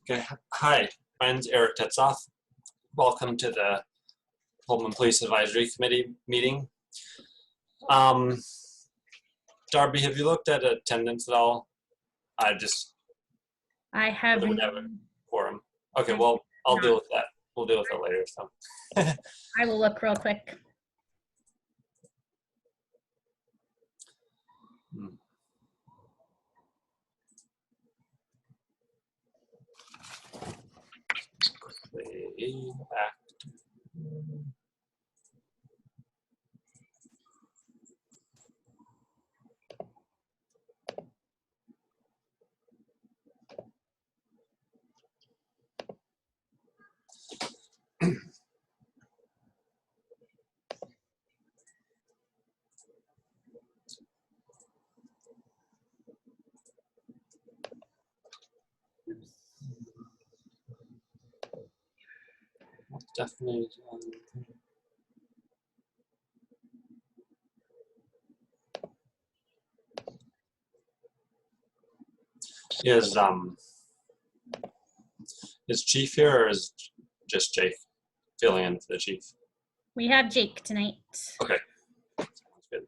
Okay, hi, my name's Eric Tetzoff. Welcome to the Pullman Police Advisory Committee meeting. Darby, have you looked at attendance at all? I have. We have a quorum. Okay, well, I'll deal with that. We'll deal with it later. So, I will look real quick. Quickly back. Definitely. Is Chief here, or is just Jake filling in for the Chief? We have Jake tonight. Okay. Sounds good.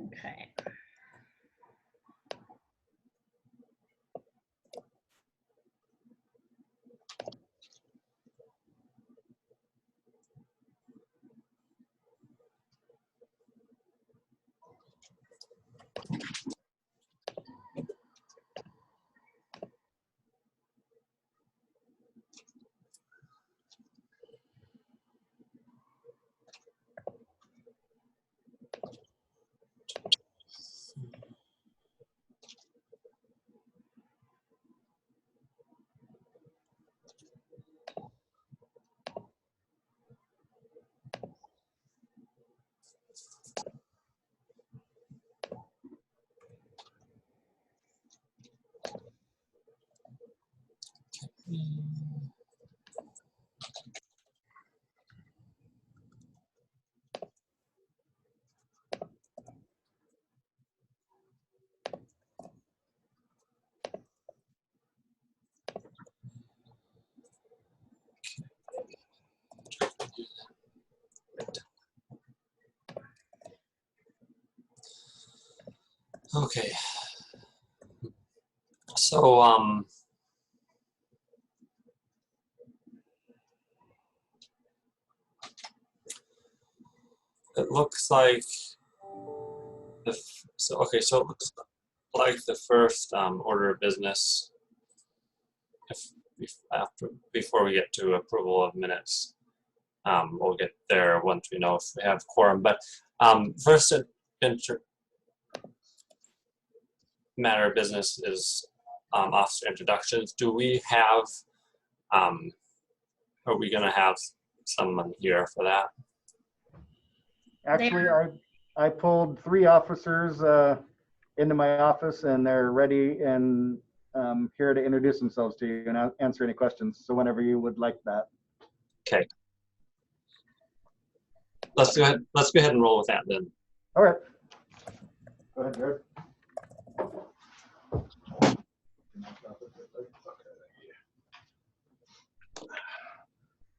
Okay. Okay. So, it looks like so it looks like the first order of business, before we get to approval of minutes, we'll get there once we know if we have quorum. But first matter of business is officer introductions. Do we have? Are we going to have someone here for that? Actually, I pulled 3 officers into my office, and they're ready and here to introduce themselves to you and answer any questions. So whenever you would like that. Okay. Let's go ahead and roll with that then. All right. Go ahead, Jared.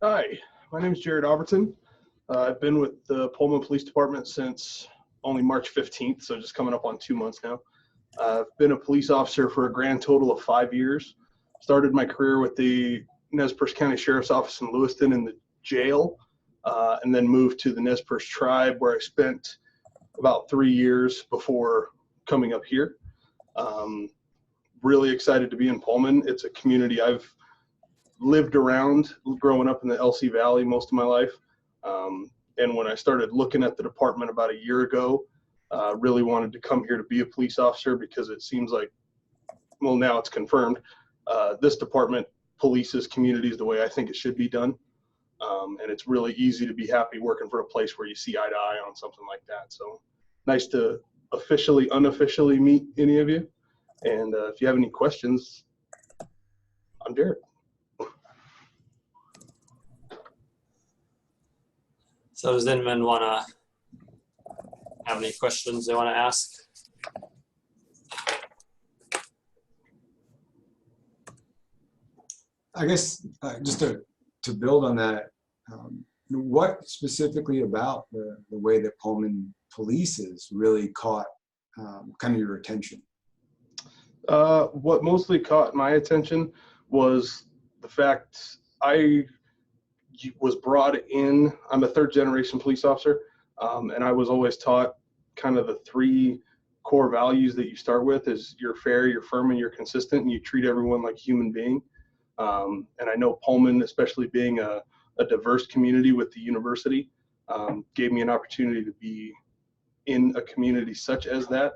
Hi, my name is Jared Alberton. I've been with the Pullman Police Department since only March 15th, so just coming up on 2 months now. I've been a police officer for a grand total of 5 years. Started my career with the Nez Perce County Sheriff's Office in Lewiston in the jail, and then moved to the Nez Perce Tribe, where I spent about 3 years before coming up here. Really excited to be in Pullman. It's a community I've lived around growing up in the LC Valley most of my life. And when I started looking at the department about a year ago, really wanted to come here to be a police officer because it seems like, well, now it's confirmed, this department polices communities the way I think it should be done. And it's really easy to be happy working for a place where you see eye to eye on something like that. So nice to officially, unofficially meet any of you. And if you have any questions, I'm Jared. So does anyone want to have any questions they want to ask. I guess just to build on that, what specifically about the way that Pullman polices really caught kind of your attention? What mostly caught my attention was the fact I was brought in. I'm a third generation police officer, and I was always taught kind of the three core values that you start with is you're fair, you're firm, and you're consistent, and you treat everyone like a human being. And I know Pullman, especially being a diverse community with the university, gave me an opportunity to be in a community such as that.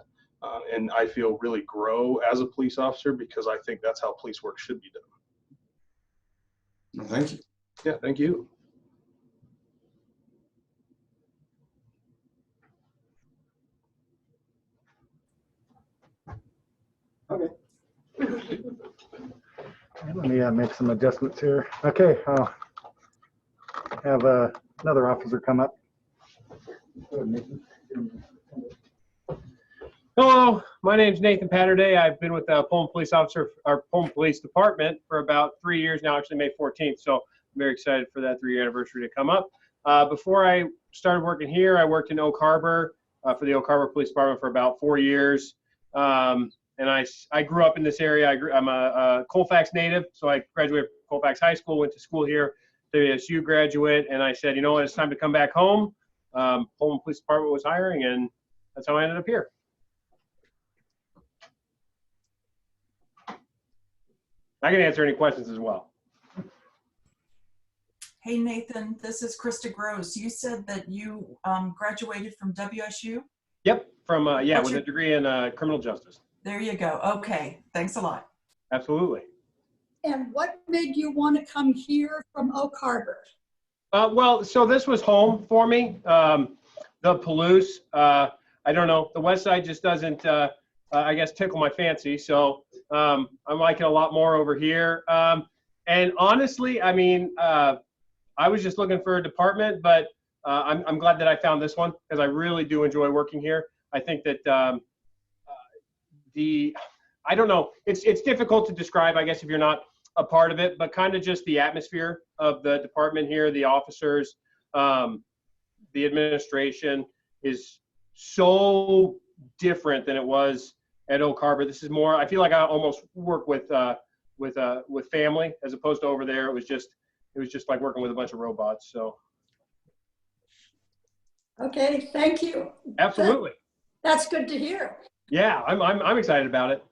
And I feel really grow as a police officer because I think that's how police work should be done. Well, thank you. Yeah, thank you. Okay. Let me make some adjustments here. Okay, I'll have another officer come up. Go ahead, Nathan. Hello, my name is Nathan Patterday. I've been with the Pullman Police Department for about 3 years now, actually May 14th. So I'm very excited for that 3-year anniversary to come up. Before I started working here, I worked in Oak Harbor for the Oak Harbor Police Department for about 4 years. And I grew up in this area. I'm a Colfax native, so I graduated from Colfax High School, went to school here, WSU graduate, and I said, you know what, it's time to come back home. Pullman Police Department was hiring, and that's how I ended up here. I can answer any questions as well. Hey, Nathan, this is Krista Gross. You said that you graduated from WSU? Yep, from, yeah, with a degree in criminal justice. There you go. Okay, thanks a lot. Absolutely. And what made you want to come here from Oak Harbor? Well, so this was home for me. The Palouse, I don't know, the West Side just doesn't, I guess, tickle my fancy. So I'm liking a lot more over here. And honestly, I mean, I was just looking for a department, but I'm glad that I found this one because I really do enjoy working here. I think that I don't know, it's difficult to describe, I guess, if you're not a part of it, but kind of just the atmosphere of the department here, the officers, the administration is so different than it was at Oak Harbor. This is more, I feel like I almost work with family as opposed to over there. It was just like working with a bunch of robots. So. Okay, thank you. Absolutely. That's good to hear. Yeah, I'm excited about it.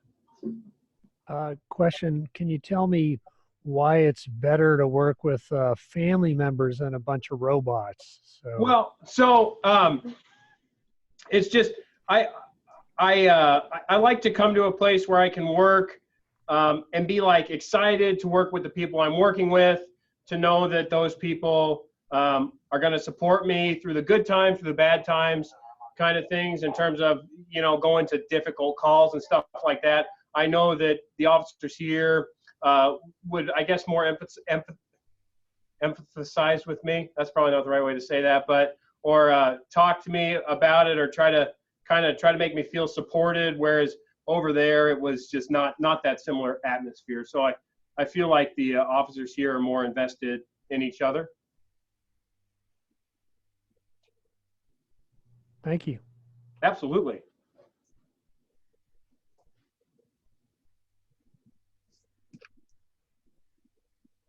Question, can you tell me why it's better to work with family members than a bunch of robots? So. Well, so it's just, I like to come to a place where I can work and be like excited to work with the people I'm working with, to know that those people are going to support me through the good times, through the bad times, kind of things in terms of, you know, going to difficult calls and stuff like that. I know that the officers here would, I guess, more emphasize with me. That's probably not the right way to say that, but, or talk to me about it, or try to make me feel supported. Whereas over there, it was just not that similar atmosphere. So I feel like the officers here are more invested in each other. Thank you. Absolutely.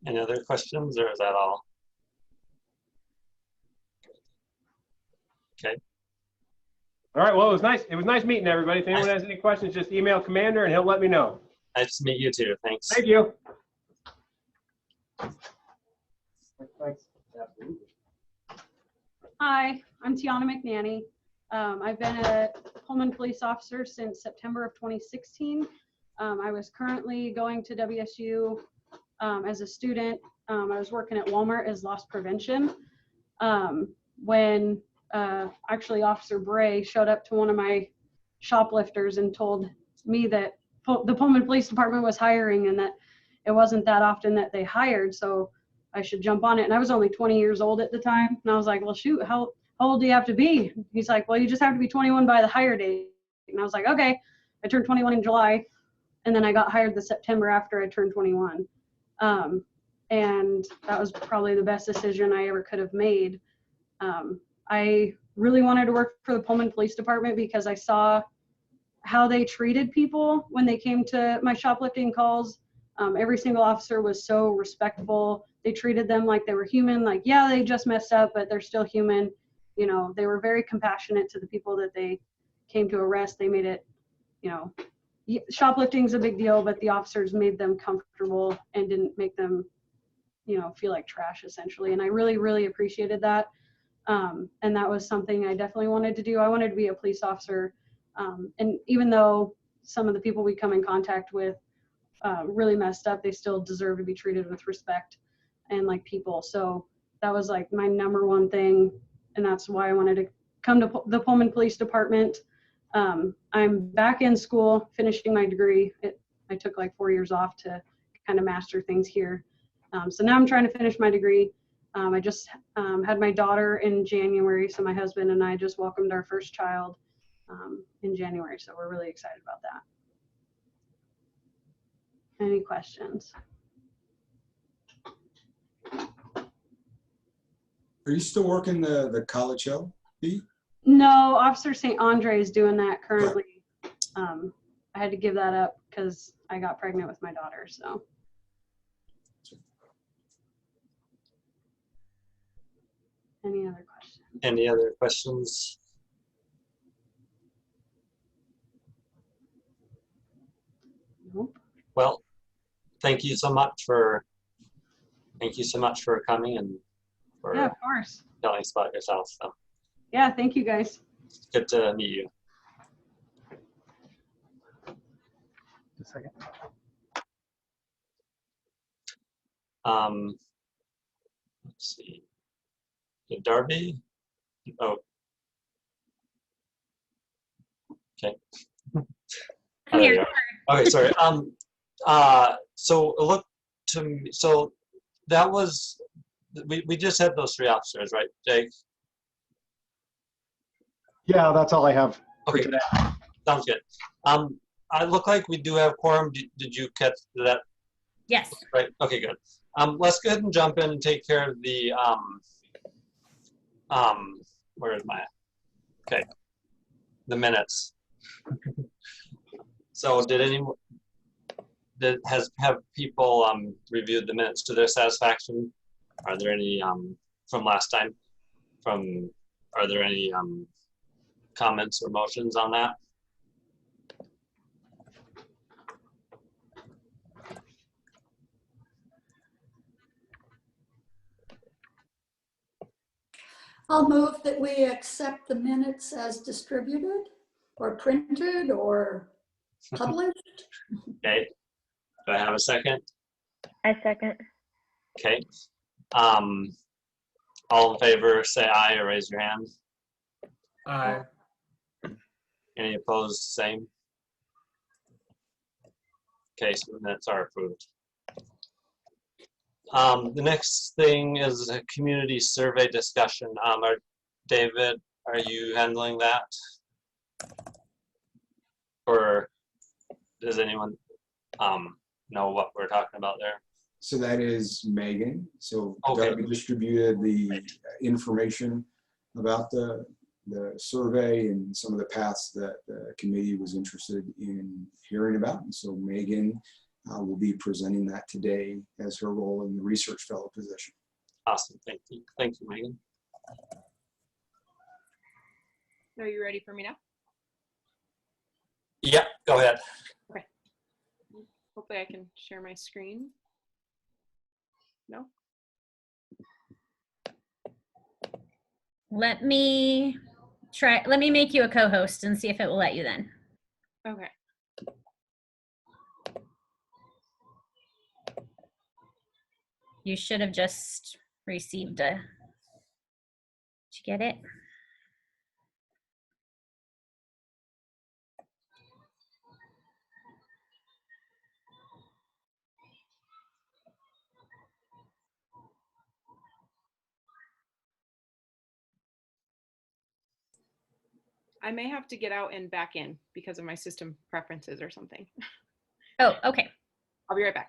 Any other questions, or is that all? Okay. All right. Well, it was nice. It was nice meeting everybody. If anyone has any questions, just email Commander and he'll let me know. Nice to meet you too. Thanks. Thank you. Thanks. Absolutely. Hi, I'm Tiana McNanny. I've been a Pullman police officer since September of 2016. I was currently going to WSU as a student. I was working at Walmart as loss prevention. When actually Officer Bray showed up to one of my shoplifters and told me that the Pullman Police Department was hiring and that it wasn't that often that they hired, so I should jump on it. And I was only 20 years old at the time. And I was like, well, shoot, how how old do you have to be? He's like, well, you just have to be 21 by the hire date. And I was like, okay. I turned 21 in July, and then I got hired the September after I turned 21. And that was probably the best decision I ever could have made. I really wanted to work for the Pullman Police Department because I saw how they treated people when they came to my shoplifting calls. Every single officer was so respectful. They treated them like they were human, like, yeah, they just messed up, but they're still human. You know, they were very compassionate to the people that they came to arrest. They made it, you know, shoplifting's a big deal, but the officers made them comfortable and didn't make them, you know, feel like trash essentially. And I really, really appreciated that. And that was something I definitely wanted to do. I wanted to be a police officer. And even though some of the people we come in contact with really messed up, they still deserve to be treated with respect and like people. So that was like my number one thing. And that's why I wanted to come to the Pullman Police Department. I'm back in school, finishing my degree. I took like 4 years off to kind of master things here. So now I'm trying to finish my degree. I just had my daughter in January, so my husband and I just welcomed our first child in January, so we're really excited about that. Any questions? Are you still working the College Hill beat? No, Officer St. Andre is doing that currently. I had to give that up because I got pregnant with my daughter, so. Any other questions? Any other questions? Nope. Well, thank you so much for coming and for Yeah, of course. telling us about yourself. So Yeah, thank you guys. it's good to meet you. A second. Let's see. Darby? Oh. Okay. I'm Oh, there you here. are. Okay, sorry. So look to me, so that was, we just had those 3 officers, right, Jake? Yeah, that's all I have for Okay, today. sounds good. I look like we do have quorum. Did you catch that? Yes. Right, okay, good. Let's go ahead and jump in and take care of the, where is my, okay, the minutes. So have people reviewed the minutes to their satisfaction? Are there any from last time? Are there any comments or motions on that? I'll move that we accept the minutes as distributed or printed or published. Okay. Do I have a second? I second. Okay. All in favor, say aye or raise your hand. Aye. Any opposed, same. Okay, so the minutes are approved. The next thing is a community survey discussion. David, are you handling that? Or does anyone know what we're talking about there? So that is Megan. So Okay. Doug distributed the information about the survey and some of the paths that the committee was interested in hearing about. And so Megan will be presenting that today as her role in the research fellow position. Awesome, thank you. Thank you, Megan. Are you ready for me now? Yep, go ahead. Okay. Hopefully I can share my screen. No? Let me make you a co-host and see if it will let you then. Okay. You should have just received a, did you get it? I may have to get out and back in because of my system preferences or something. Oh, okay. I'll be right back.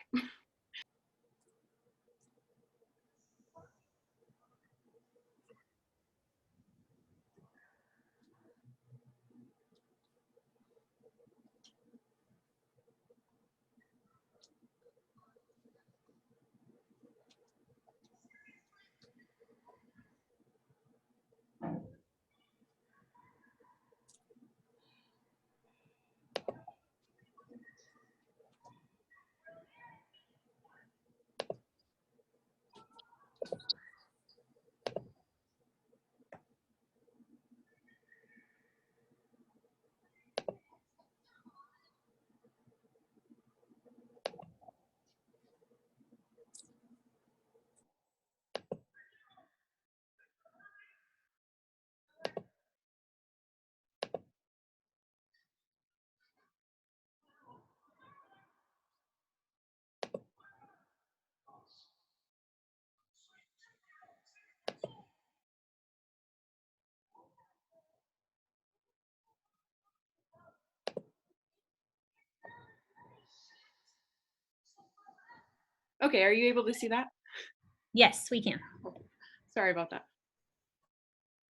Okay, are you able to see that? Yes, we can. Sorry about that.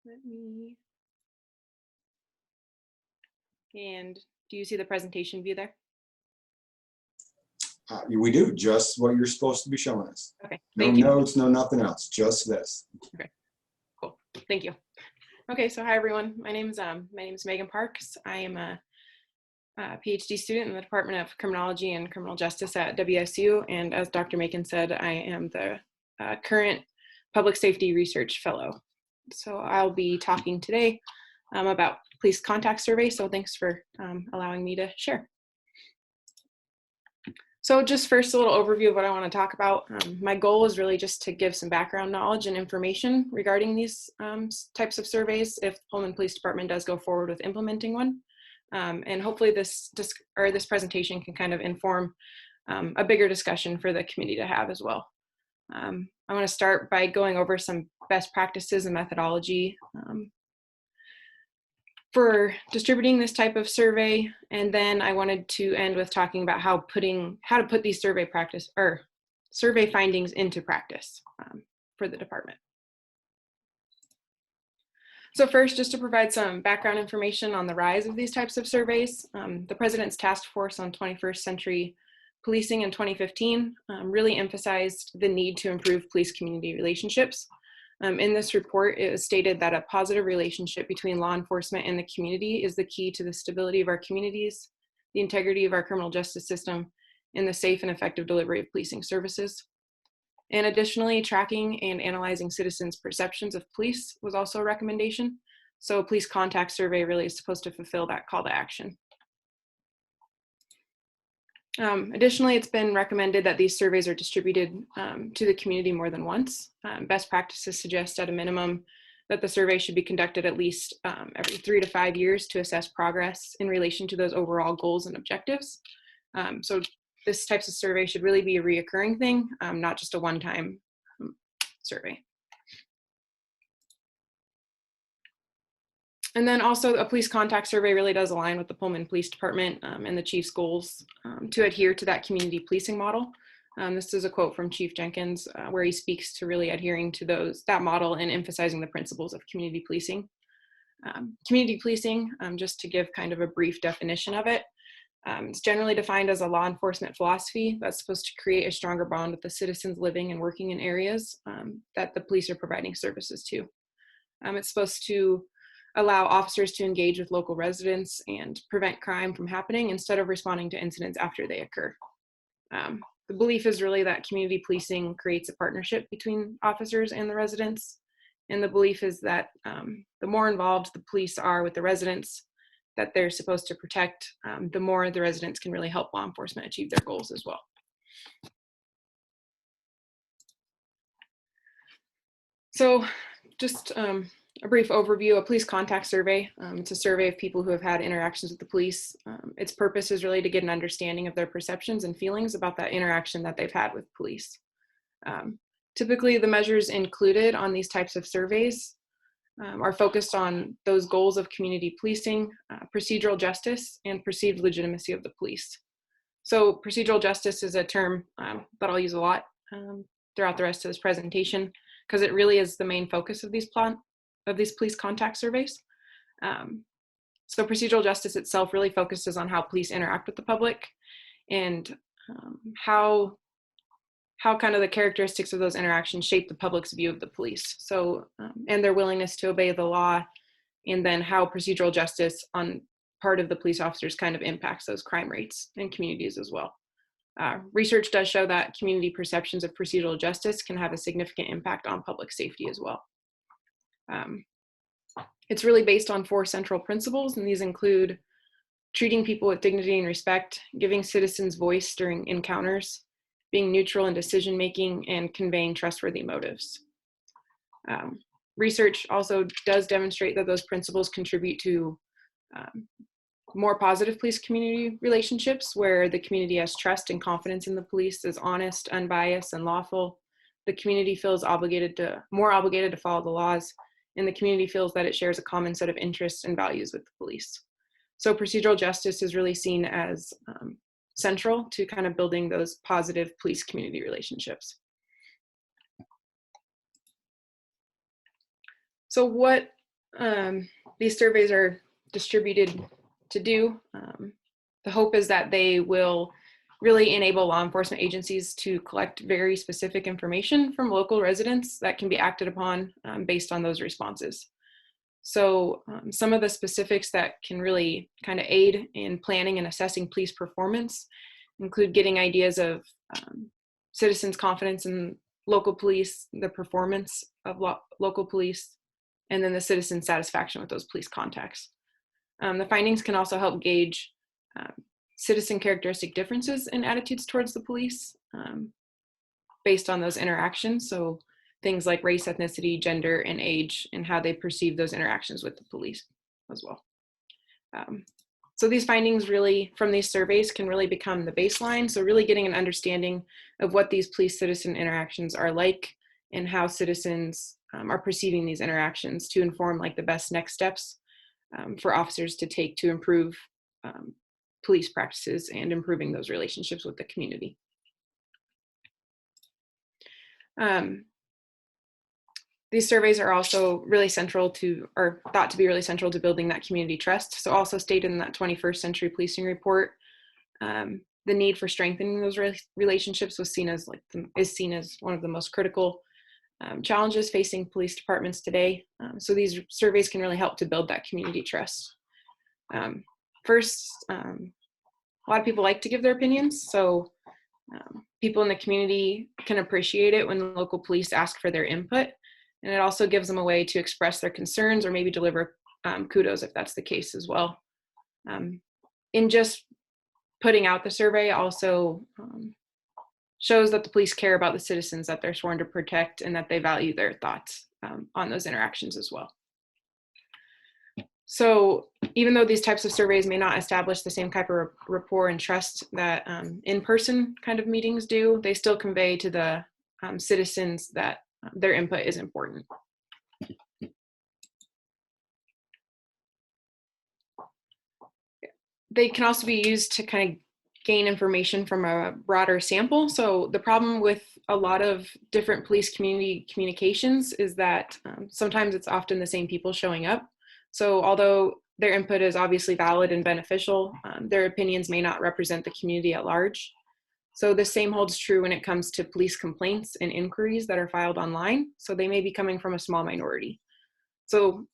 Let me. And do you see the presentation view there? We do, just what you're supposed to be showing us. Okay, No thank you. notes, no nothing else, just this. Okay, cool. Thank you. Okay, so hi everyone. My name is Megan Parks. I am a PhD student in the Department of Criminology and Criminal Justice at WSU, and as Dr. Macon said, I am the current Public Safety Research Fellow. So I'll be talking today about police contact survey, so thanks for allowing me to share. So just first a little overview of what I want to talk about. My goal is really just to give some background knowledge and information regarding these types of surveys if the Pullman Police Department does go forward with implementing one. And hopefully this presentation can kind of inform a bigger discussion for the committee to have as well. I want to start by going over some best practices and methodology for distributing this type of survey, and then I wanted to end with talking about how to put these survey findings into practice for the department. So first, just to provide some background information on the rise of these types of surveys, the President's Task Force on 21st Century Policing in 2015 really emphasized the need to improve police-community relationships. In this report, it was stated that a positive relationship between law enforcement and the community is the key to the stability of our communities, the integrity of our criminal justice system, and the safe and effective delivery of policing services. And additionally, tracking and analyzing citizens' perceptions of police was also a recommendation. So a police contact survey really is supposed to fulfill that call to action. Additionally, it's been recommended that these surveys are distributed to the community more than once. Best practices suggest at a minimum that the survey should be conducted at least every 3 to 5 years to assess progress in relation to those overall goals and objectives. So this types of survey should really be a reoccurring thing, not just a one-time survey. And then also a police contact survey really does align with the Pullman Police Department and the chief's goals to adhere to that community policing model. This is a quote from Chief Jenkins where he speaks to really adhering to that model and emphasizing the principles of community policing. Community policing, just to give kind of a brief definition of it, it's generally defined as a law enforcement philosophy that's supposed to create a stronger bond with the citizens living and working in areas that the police are providing services to. It's supposed to allow officers to engage with local residents and prevent crime from happening instead of responding to incidents after they occur. The belief is really that community policing creates a partnership between officers and the residents. And the belief is that the more involved the police are with the residents that they're supposed to protect, the more the residents can really help law enforcement achieve their goals as well. So just a brief overview, a police contact survey. It's a survey of people who have had interactions with the police. Its purpose is really to get an understanding of their perceptions and feelings about that interaction that they've had with police. Typically, the measures included on these types of surveys are focused on those goals of community policing, procedural justice, and perceived legitimacy of the police. So procedural justice is a term that I'll use a lot throughout the rest of this presentation, because it really is the main focus of these police contact surveys. So procedural justice itself really focuses on how police interact with the public and how kind of the characteristics of those interactions shape the public's view of the police. So, and their willingness to obey the law, and then how procedural justice on part of the police officers kind of impacts those crime rates in communities as well. Research does show that community perceptions of procedural justice can have a significant impact on public safety as well. It's really based on 4 central principles, and these include treating people with dignity and respect, giving citizens voice during encounters, being neutral in decision-making, and conveying trustworthy motives. Research also does demonstrate that those principles contribute to more positive police-community relationships, where the community has trust and confidence in the police, is honest, unbiased, and lawful. The community feels more obligated to follow the laws, and the community feels that it shares a common set of interests and values with the police. So procedural justice is really seen as central to kind of building those positive police-community relationships. So what these surveys are distributed to do, the hope is that they will really enable law enforcement agencies to collect very specific information from local residents that can be acted upon based on those responses. So some of the specifics that can really kind of aid in planning and assessing police performance include getting ideas of citizens' confidence in local police, the performance of local police, and then the citizen satisfaction with those police contacts. The findings can also help gauge citizen characteristic differences in attitudes towards the police based on those interactions. So things like race, ethnicity, gender, and age, and how they perceive those interactions with the police as well. So these findings really from these surveys can really become the baseline. So really getting an understanding of what these police-citizen interactions are like and how citizens are perceiving these interactions to inform like the best next steps for officers to take to improve police practices and improving those relationships with the community. These surveys are also really central to, or thought to be really central to building that community trust. So also stated in that 21st Century Policing Report, the need for strengthening those relationships was seen as is seen as one of the most critical challenges facing police departments today. So these surveys can really help to build that community trust. First, a lot of people like to give their opinions. So people in the community can appreciate it when local police ask for their input. And it also gives them a way to express their concerns or maybe deliver kudos if that's the case as well. In just putting out the survey also shows that the police care about the citizens that they're sworn to protect and that they value their thoughts on those interactions as well. So even though these types of surveys may not establish the same type of rapport and trust that in-person kind of meetings do, they still convey to the citizens that their input is important. They can also be used to kind of gain information from a broader sample. So the problem with a lot of different police community communications is that sometimes it's often the same people showing up. So although their input is obviously valid and beneficial, their opinions may not represent the community at large. So the same holds true when it comes to police complaints and inquiries that are filed online. So they may be coming from a small minority. So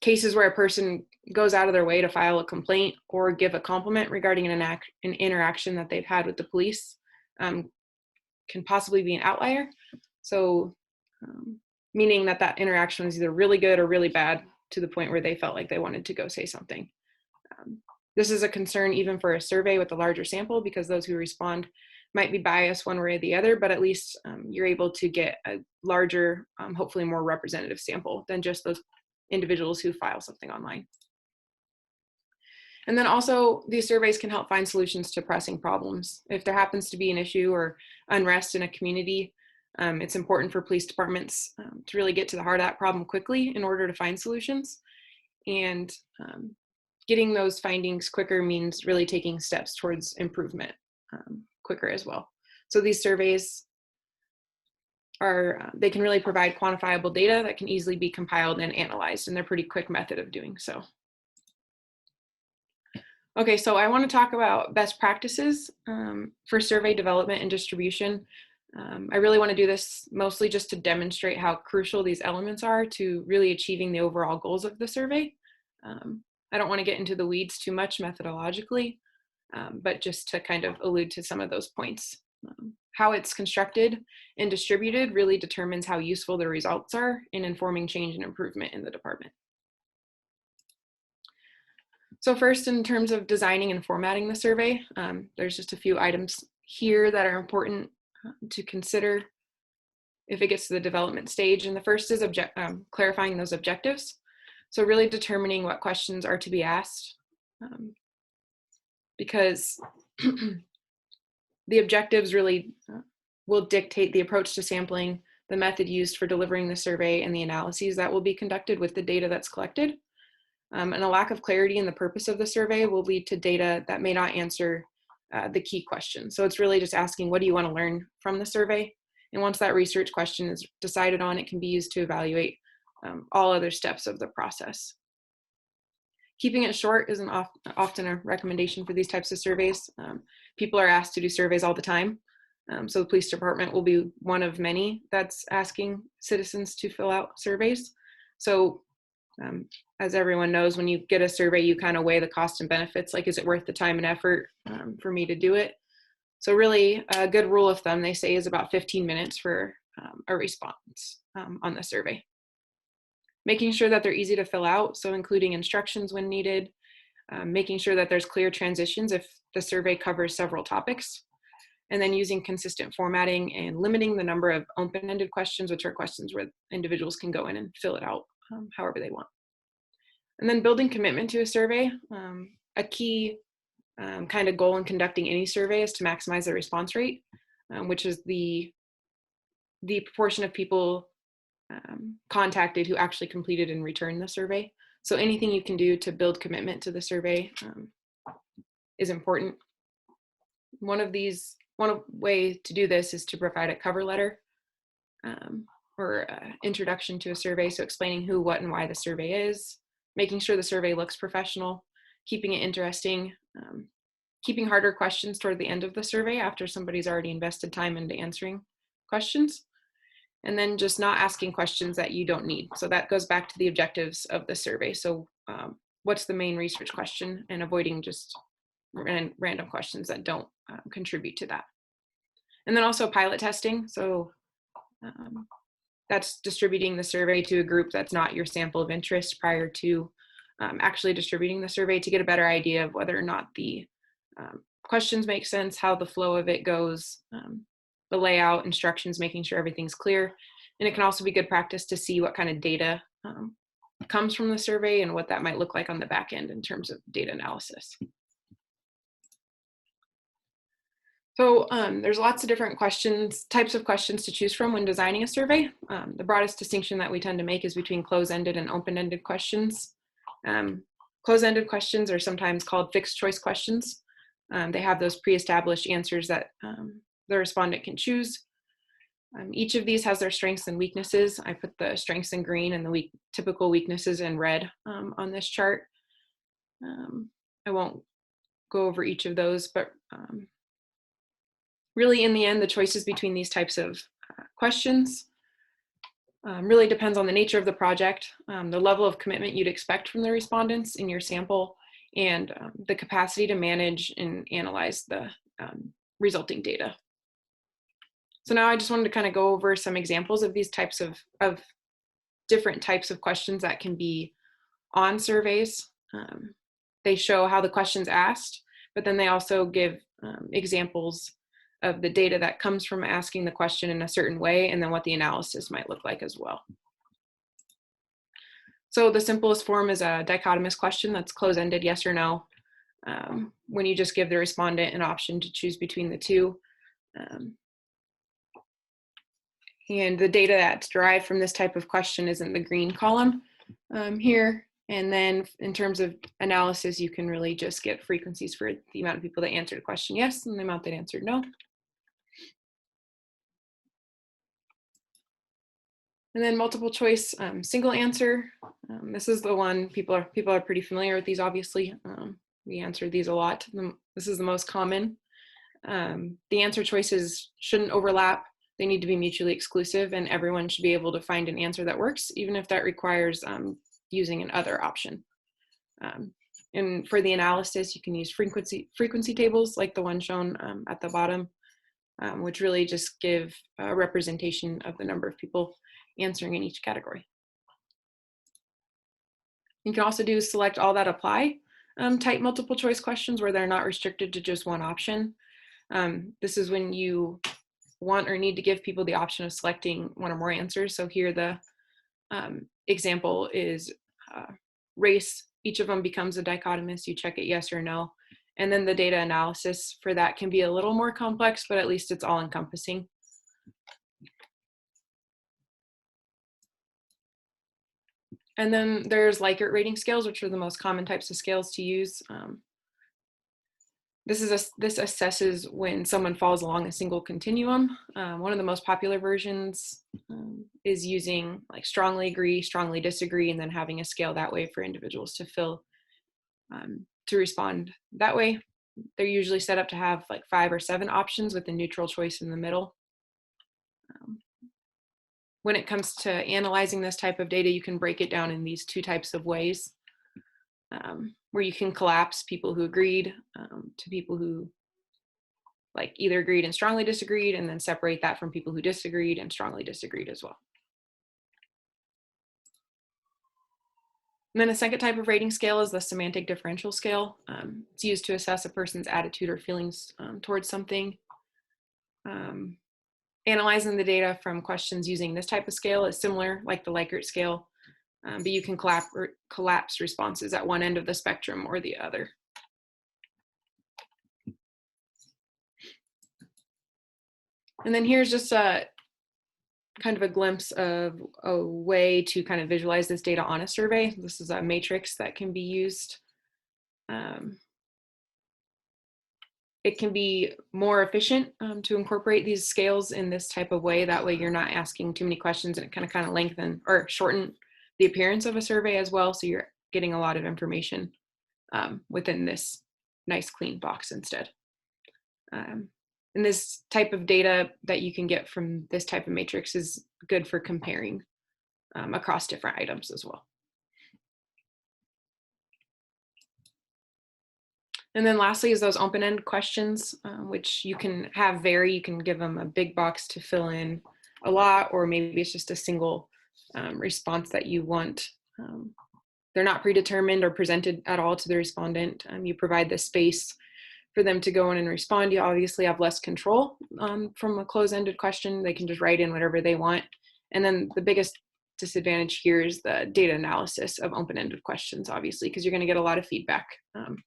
cases where a person goes out of their way to file a complaint or give a compliment regarding an interaction that they've had with the police can possibly be an outlier. So meaning that that interaction was either really good or really bad to the point where they felt like they wanted to go say something. This is a concern even for a survey with a larger sample because those who respond might be biased one way or the other, but at least you're able to get a larger, hopefully more representative sample than just those individuals who file something online. And then also these surveys can help find solutions to pressing problems. If there happens to be an issue or unrest in a community, It's important for police departments to really get to the heart of that problem quickly in order to find solutions. And getting those findings quicker means really taking steps towards improvement quicker as well. So these surveys they can really provide quantifiable data that can easily be compiled and analyzed, and they're a pretty quick method of doing so. Okay, so I want to talk about best practices for survey development and distribution. I really want to do this mostly just to demonstrate how crucial these elements are to really achieving the overall goals of the survey. I don't want to get into the weeds too much methodologically, but just to kind of allude to some of those points. How it's constructed and distributed really determines how useful the results are in informing change and improvement in the department. So first, in terms of designing and formatting the survey, there's just a few items here that are important to consider if it gets to the development stage. And the first is clarifying those objectives. So really determining what questions are to be asked, because the objectives really will dictate the approach to sampling, the method used for delivering the survey, and the analyses that will be conducted with the data that's collected. And a lack of clarity in the purpose of the survey will lead to data that may not answer the key question. So it's really just asking, what do you want to learn from the survey? And once that research question is decided on, it can be used to evaluate all other steps of the process. Keeping it short is often a recommendation for these types of surveys. People are asked to do surveys all the time. So the police department will be one of many that's asking citizens to fill out surveys. So as everyone knows, when you get a survey, you kind of weigh the cost and benefits, like, is it worth the time and effort for me to do it? So really a good rule of thumb, they say, is about 15 minutes for a response on the survey. Making sure that they're easy to fill out, so including instructions when needed, making sure that there's clear transitions if the survey covers several topics, and then using consistent formatting and limiting the number of open-ended questions, which are questions where individuals can go in and fill it out however they want. And then building commitment to a survey. A key kind of goal in conducting any survey is to maximize the response rate, which is the proportion of people contacted who actually completed and returned the survey. So anything you can do to build commitment to the survey is important. One way to do this is to provide a cover letter or introduction to a survey. So explaining who, what, and why the survey is, making sure the survey looks professional, keeping it interesting, keeping harder questions toward the end of the survey after somebody's already invested time into answering questions. And then just not asking questions that you don't need. So that goes back to the objectives of the survey. So what's the main research question, and avoiding just random questions that don't contribute to that. And then also pilot testing. So that's distributing the survey to a group that's not your sample of interest prior to actually distributing the survey, to get a better idea of whether or not the questions make sense, how the flow of it goes, the layout, instructions, making sure everything's clear. And it can also be good practice to see what kind of data comes from the survey and what that might look like on the back end in terms of data analysis. So there's lots of different types of questions to choose from when designing a survey. The broadest distinction that we tend to make is between closed-ended and open-ended questions. Closed-ended questions are sometimes called fixed choice questions. They have those pre-established answers that the respondent can choose. Each of these has their strengths and weaknesses. I put the strengths in green and the typical weaknesses in red on this chart. I won't go over each of those, but really in the end, the choices between these types of questions really depends on the nature of the project, the level of commitment you'd expect from the respondents in your sample, and the capacity to manage and analyze the resulting data. So now I just wanted to kind of go over some examples of these types of different types of questions that can be on surveys. They show how the question's asked, but then they also give examples of the data that comes from asking the question in a certain way, and then what the analysis might look like as well. So the simplest form is a dichotomous question that's close-ended, yes or no, when you just give the respondent an option to choose between the two. And the data that's derived from this type of question is in the green column here. And then in terms of analysis, you can really just get frequencies for the amount of people that answered the question yes and the amount that answered no. And then multiple choice single answer. This is the one people are pretty familiar with these, obviously. We answer these a lot. This is the most common. The answer choices shouldn't overlap. They need to be mutually exclusive, and everyone should be able to find an answer that works, even if that requires using an other option. And for the analysis, you can use frequency tables like the one shown at the bottom, which really just give a representation of the number of people answering in each category. You can also do select all that apply type multiple choice questions where they're not restricted to just one option. This is when you want or need to give people the option of selecting one or more answers. So here the example is race. Each of them becomes a dichotomous. You check it yes or no. And then the data analysis for that can be a little more complex, but at least it's all encompassing. And then there's Likert rating scales, which are the most common types of scales to use. This assesses when someone falls along a single continuum. One of the most popular versions is using like strongly agree, strongly disagree, and then having a scale that way for individuals to fill, to respond that way. They're usually set up to have like 5 or 7 options with a neutral choice in the middle. When it comes to analyzing this type of data, you can break it down in these 2 types of ways, where you can collapse people who agreed to people who like either agreed and strongly disagreed, and then separate that from people who disagreed and strongly disagreed as well. And then a second type of rating scale is the semantic differential scale. It's used to assess a person's attitude or feelings towards something. Analyzing the data from questions using this type of scale is similar, like the Likert scale, but you can collapse responses at one end of the spectrum or the other. And then here's just a kind of a glimpse of a way to kind of visualize this data on a survey. This is a matrix that can be used. It can be more efficient to incorporate these scales in this type of way. That way you're not asking too many questions, and it kind of lengthen or shorten the appearance of a survey as well. So you're getting a lot of information within this nice clean box instead. And this type of data that you can get from this type of matrix is good for comparing across different items as well. And then lastly is those open-ended questions, which you can have vary. You can give them a big box to fill in a lot, or maybe it's just a single response that you want. They're not predetermined or presented at all to the respondent. You provide the space for them to go in and respond. You obviously have less control from a close-ended question. They can just write in whatever they want. And then the biggest disadvantage here is the data analysis of open-ended questions, obviously, because you're going to get a lot of feedback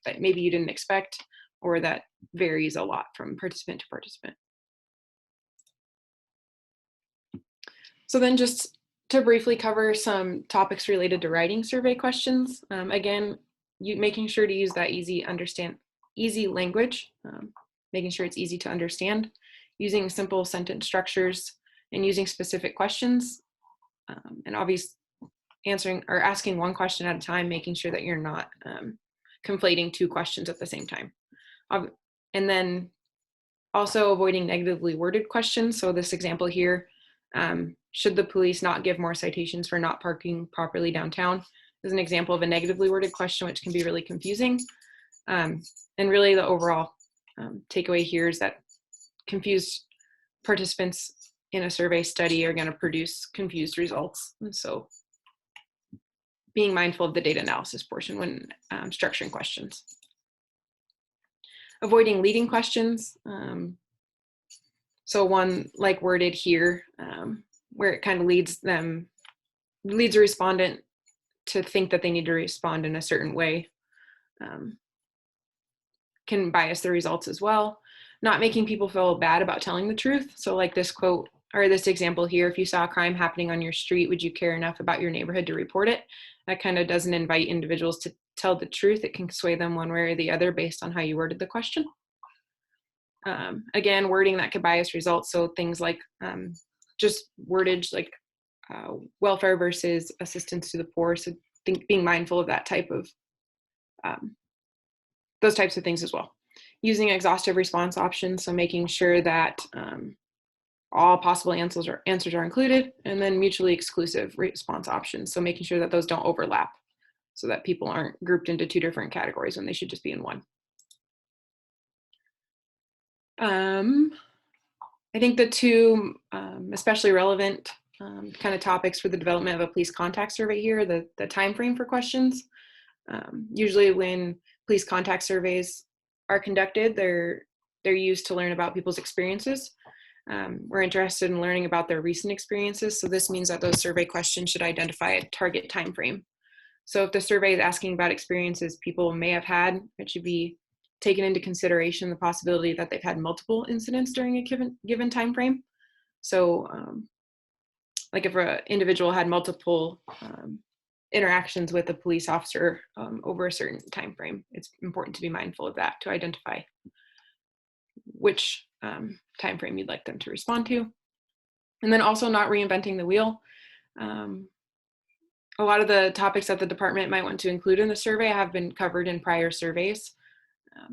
that maybe you didn't expect, or that varies a lot from participant to participant. So then just to briefly cover some topics related to writing survey questions. Again, making sure to use that easy language, making sure it's easy to understand, using simple sentence structures, and using specific questions. And obviously asking one question at a time, making sure that you're not conflating 2 questions at the same time. And then also avoiding negatively worded questions. So this example here, should the police not give more citations for not parking properly downtown, is an example of a negatively worded question, which can be really confusing. And really the overall takeaway here is that confused participants in a survey study are going to produce confused results. And so being mindful of the data analysis portion when structuring questions. Avoiding leading questions. So one like worded here, where it kind of leads a respondent to think that they need to respond in a certain way, can bias the results as well. Not making people feel bad about telling the truth. So like this quote, or this example here, if you saw a crime happening on your street, would you care enough about your neighborhood to report it? That kind of doesn't invite individuals to tell the truth. It can sway them one way or the other based on how you worded the question. Again, wording that could bias results. So things like just wordage like welfare versus assistance to the poor. So being mindful of that type of, those types of things as well. Using exhaustive response options. So making sure that all possible answers are included, and then mutually exclusive response options. So making sure that those don't overlap so that people aren't grouped into two different categories when they should just be in one. I think the two especially relevant kind of topics for the development of a police contact survey here, the time frame for questions. Usually when police contact surveys are conducted, they're used to learn about people's experiences. We're interested in learning about their recent experiences, so this means that those survey questions should identify a target time frame. So if the survey is asking about experiences people may have had, it should be taken into consideration the possibility that they've had multiple incidents during a given time frame. So like if an individual had multiple interactions with a police officer over a certain time frame, it's important to be mindful of that to identify which time frame you'd like them to respond to. And then also not reinventing the wheel. A lot of the topics that the department might want to include in the survey have been covered in prior surveys.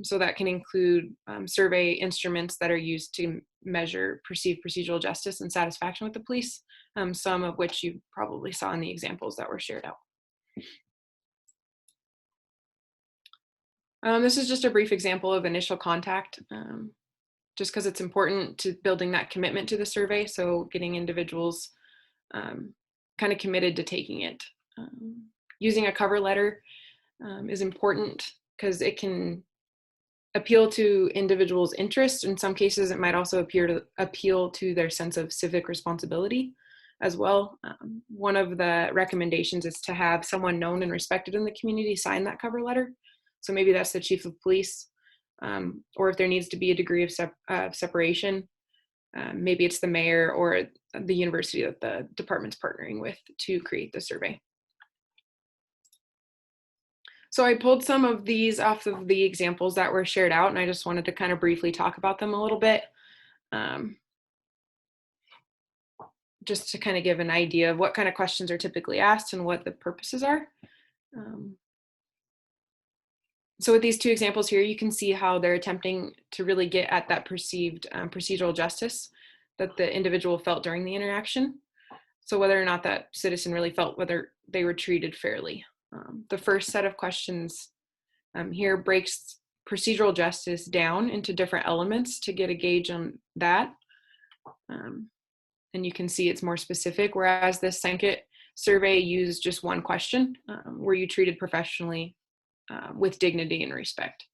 So that can include survey instruments that are used to measure perceived procedural justice and satisfaction with the police, some of which you probably saw in the examples that were shared out. This is just a brief example of initial contact, just because it's important to building that commitment to the survey. So getting individuals kind of committed to taking it. Using a cover letter is important because it can appeal to individuals' interests. In some cases, it might also appeal to their sense of civic responsibility as well. One of the recommendations is to have someone known and respected in the community sign that cover letter. So maybe that's the chief of police, or if there needs to be a degree of separation, maybe it's the mayor or the university that the department's partnering with to create the survey. So I pulled some of these off of the examples that were shared out, and I just wanted to kind of briefly talk about them a little bit, just to kind of give an idea of what kind of questions are typically asked and what the purposes are. So with these two examples here, you can see how they're attempting to really get at that perceived procedural justice that the individual felt during the interaction. So whether or not that citizen really felt whether they were treated fairly. The first set of questions here breaks procedural justice down into different elements to get a gauge on that. And you can see it's more specific, whereas the second survey used just one question, were you treated professionally with dignity and respect?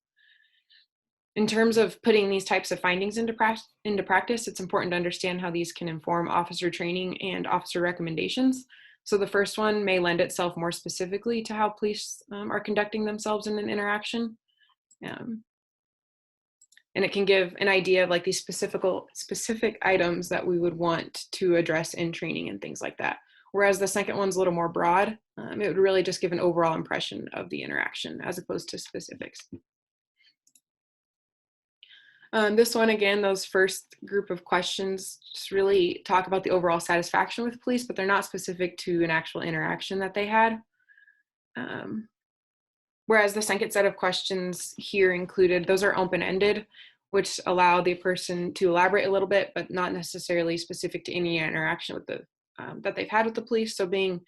In terms of putting these types of findings into practice, it's important to understand how these can inform officer training and officer recommendations. So the first one may lend itself more specifically to how police are conducting themselves in an interaction. And it can give an idea of like these specific items that we would want to address in training and things like that. Whereas the second one's a little more broad. It would really just give an overall impression of the interaction as opposed to specifics. This one, again, those first group of questions just really talk about the overall satisfaction with police, but they're not specific to an actual interaction that they had. Whereas the second set of questions here included, those are open-ended, which allow the person to elaborate a little bit, but not necessarily specific to any interaction with the that they've had with the police. So being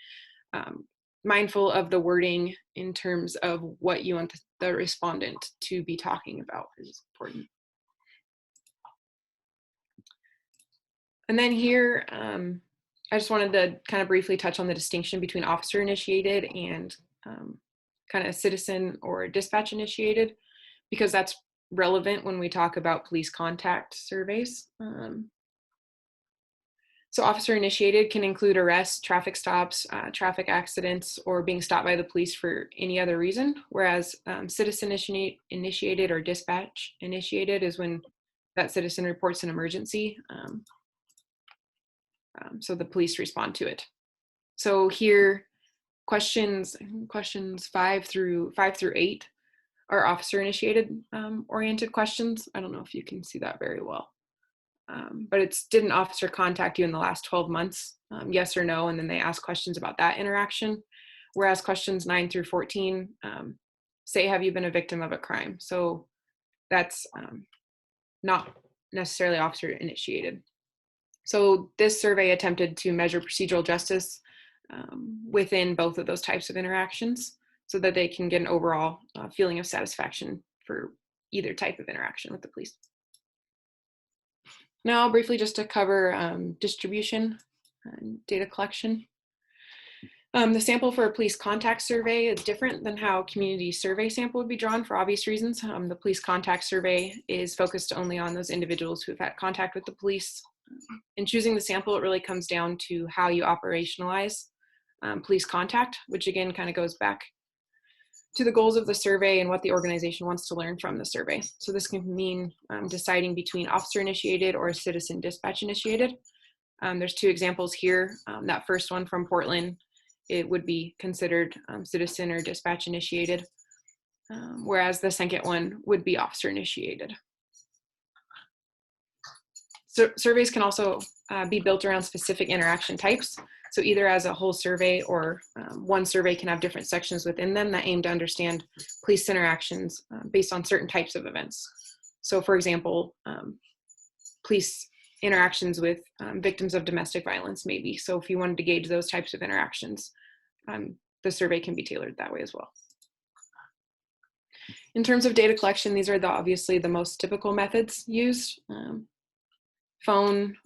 mindful of the wording in terms of what you want the respondent to be talking about is important. And then here, I just wanted to kind of briefly touch on the distinction between officer initiated and kind of citizen or dispatch initiated, because that's relevant when we talk about police contact surveys. So officer initiated can include arrests, traffic stops, traffic accidents, or being stopped by the police for any other reason. Whereas citizen initiated or dispatch initiated is when that citizen reports an emergency. So the police respond to it. So here, questions 5 through 8 are officer-initiated oriented questions. I don't know if you can see that very well. But it's, did an officer contact you in the last 12 months? Yes or no, and then they ask questions about that interaction. Whereas questions 9 through 14 say, have you been a victim of a crime? So that's not necessarily officer-initiated. So this survey attempted to measure procedural justice within both of those types of interactions so that they can get an overall feeling of satisfaction for either type of interaction with the police. Now, briefly, just to cover distribution and data collection. The sample for a police contact survey is different than how a community survey sample would be drawn for obvious reasons. The police contact survey is focused only on those individuals who have had contact with the police. In choosing the sample, it really comes down to how you operationalize police contact, which again kind of goes back to the goals of the survey and what the organization wants to learn from the survey. So this can mean deciding between officer-initiated or citizen dispatch-initiated. There's 2 examples here. That first one from Portland, it would be considered citizen or dispatch-initiated, whereas the second one would be officer-initiated. So surveys can also be built around specific interaction types. So either as a whole survey or one survey can have different sections within them that aim to understand police interactions based on certain types of events. So for example, police interactions with victims of domestic violence maybe. So if you wanted to gauge those types of interactions, the survey can be tailored that way as well. In terms of data collection, these are obviously the most typical methods used. Phone,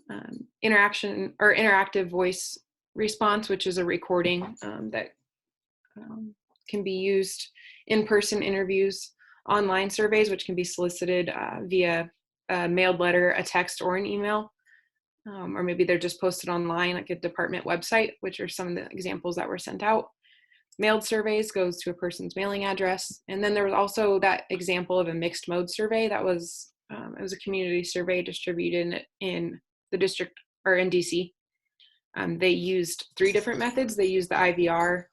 interaction, or interactive voice response, which is a recording that can be used, in-person interviews, online surveys, which can be solicited via a mailed letter, a text, or an email, or maybe they're just posted online like a department website, which are some of the examples that were sent out. Mailed surveys goes to a person's mailing address. And then there was also that example of a mixed mode survey that was, it was a community survey distributed in the district or in DC. They used 3 different methods. They used the IVR,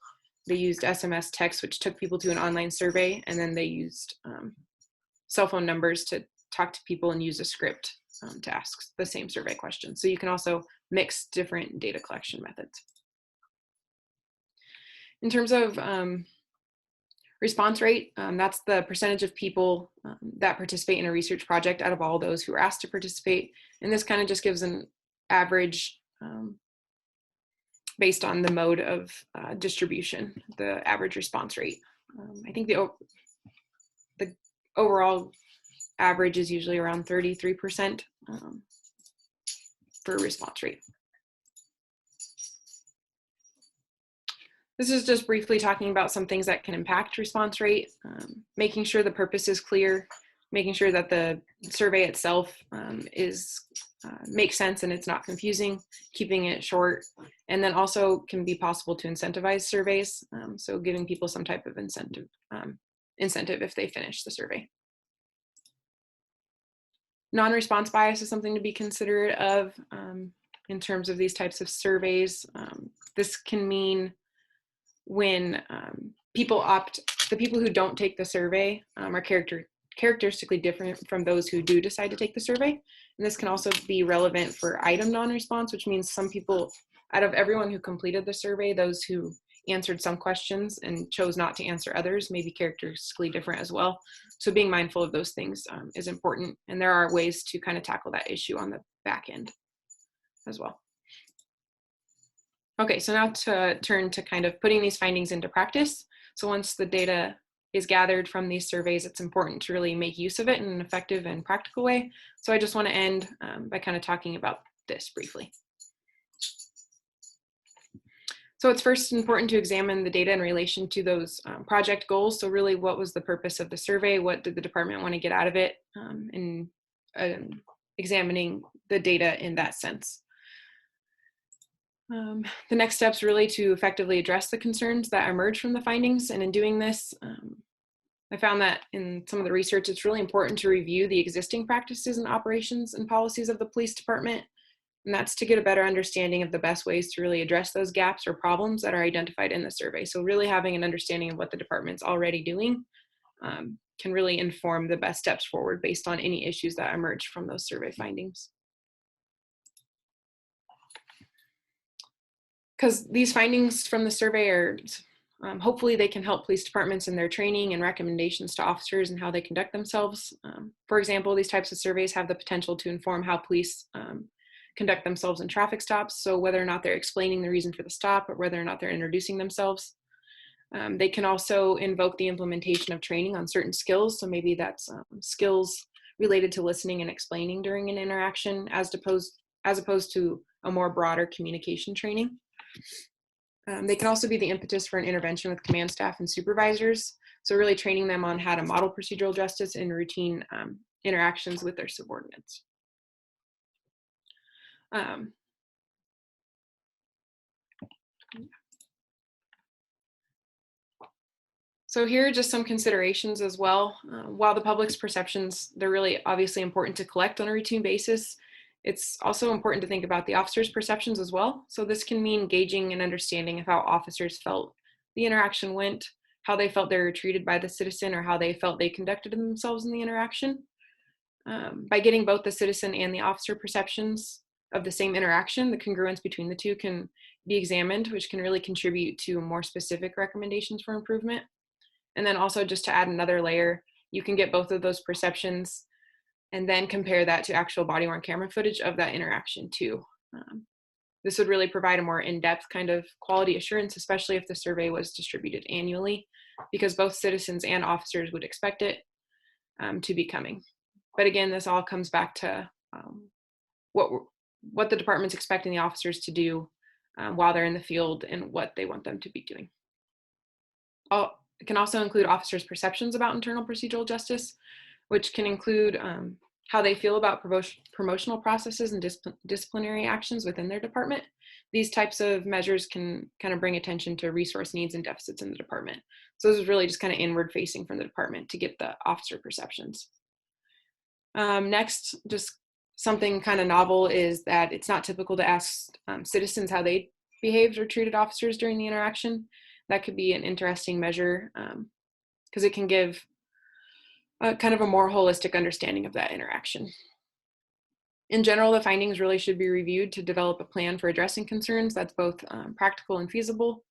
they used SMS text, which took people to an online survey, and then they used cell phone numbers to talk to people and use a script to ask the same survey question. So you can also mix different data collection methods. In terms of response rate, that's the percentage of people that participate in a research project out of all those who are asked to participate. And this kind of just gives an average based on the mode of distribution, the average response rate. I think the overall average is usually around 33% for response rate. This is just briefly talking about some things that can impact response rate, making sure the purpose is clear, making sure that the survey itself makes sense and it's not confusing, keeping it short, and then also can be possible to incentivize surveys, so giving people some type of incentive if they finish the survey. Non-response bias is something to be considerate of in terms of these types of surveys. This can mean when the people who don't take the survey are characteristically different from those who do decide to take the survey. And this can also be relevant for item non-response, which means some people, out of everyone who completed the survey, those who answered some questions and chose not to answer others may be characteristically different as well. So being mindful of those things is important. And there are ways to kind of tackle that issue on the back end as well. Okay, so now to turn to kind of putting these findings into practice. So once the data is gathered from these surveys, it's important to really make use of it in an effective and practical way. So I just want to end by kind of talking about this briefly. So it's first important to examine the data in relation to those project goals. So really, what was the purpose of the survey? What did the department want to get out of it? In examining the data in that sense. The next steps really to effectively address the concerns that emerge from the findings. And in doing this, I found that in some of the research, it's really important to review the existing practices and operations and policies of the police department And that's to get a better understanding of the best ways to really address those gaps or problems that are identified in the survey. So really having an understanding of what the department's already doing can really inform the best steps forward based on any issues that emerge from those survey findings. Because these findings from the survey are, hopefully they can help police departments in their training and recommendations to officers and how they conduct themselves. For example, these types of surveys have the potential to inform how police conduct themselves in traffic stops. So whether or not they're explaining the reason for the stop or whether or not they're introducing themselves. They can also invoke the implementation of training on certain skills. So maybe that's skills related to listening and explaining during an interaction as opposed to a more broader communication training. They can also be the impetus for an intervention with command staff and supervisors. So really training them on how to model procedural justice in routine interactions with their subordinates. So here are just some considerations as well. While the public's perceptions, they're really obviously important to collect on a routine basis, it's also important to think about the officers' perceptions as well. So this can mean gauging and understanding of how officers felt the interaction went, how they felt they were treated by the citizen, or how they felt they conducted themselves in the interaction. By getting both the citizen and the officer perceptions of the same interaction, the congruence between the two can be examined, which can really contribute to more specific recommendations for improvement. And then also, just to add another layer, you can get both of those perceptions and then compare that to actual body-worn camera footage of that interaction too. This would really provide a more in-depth kind of quality assurance, especially if the survey was distributed annually, because both citizens and officers would expect it to be coming. But again, this all comes back to what the department's expecting the officers to do while they're in the field and what they want them to be doing. It can also include officers' perceptions about internal procedural justice, which can include how they feel about promotional processes and disciplinary actions within their department. These types of measures can kind of bring attention to resource needs and deficits in the department. So this is really just kind of inward facing from the department to get the officer perceptions. Next, just something kind of novel is that it's not typical to ask citizens how they behaved or treated officers during the interaction. That could be an interesting measure because it can give kind of a more holistic understanding of that interaction. In general, the findings really should be reviewed to develop a plan for addressing concerns that's both practical and feasible.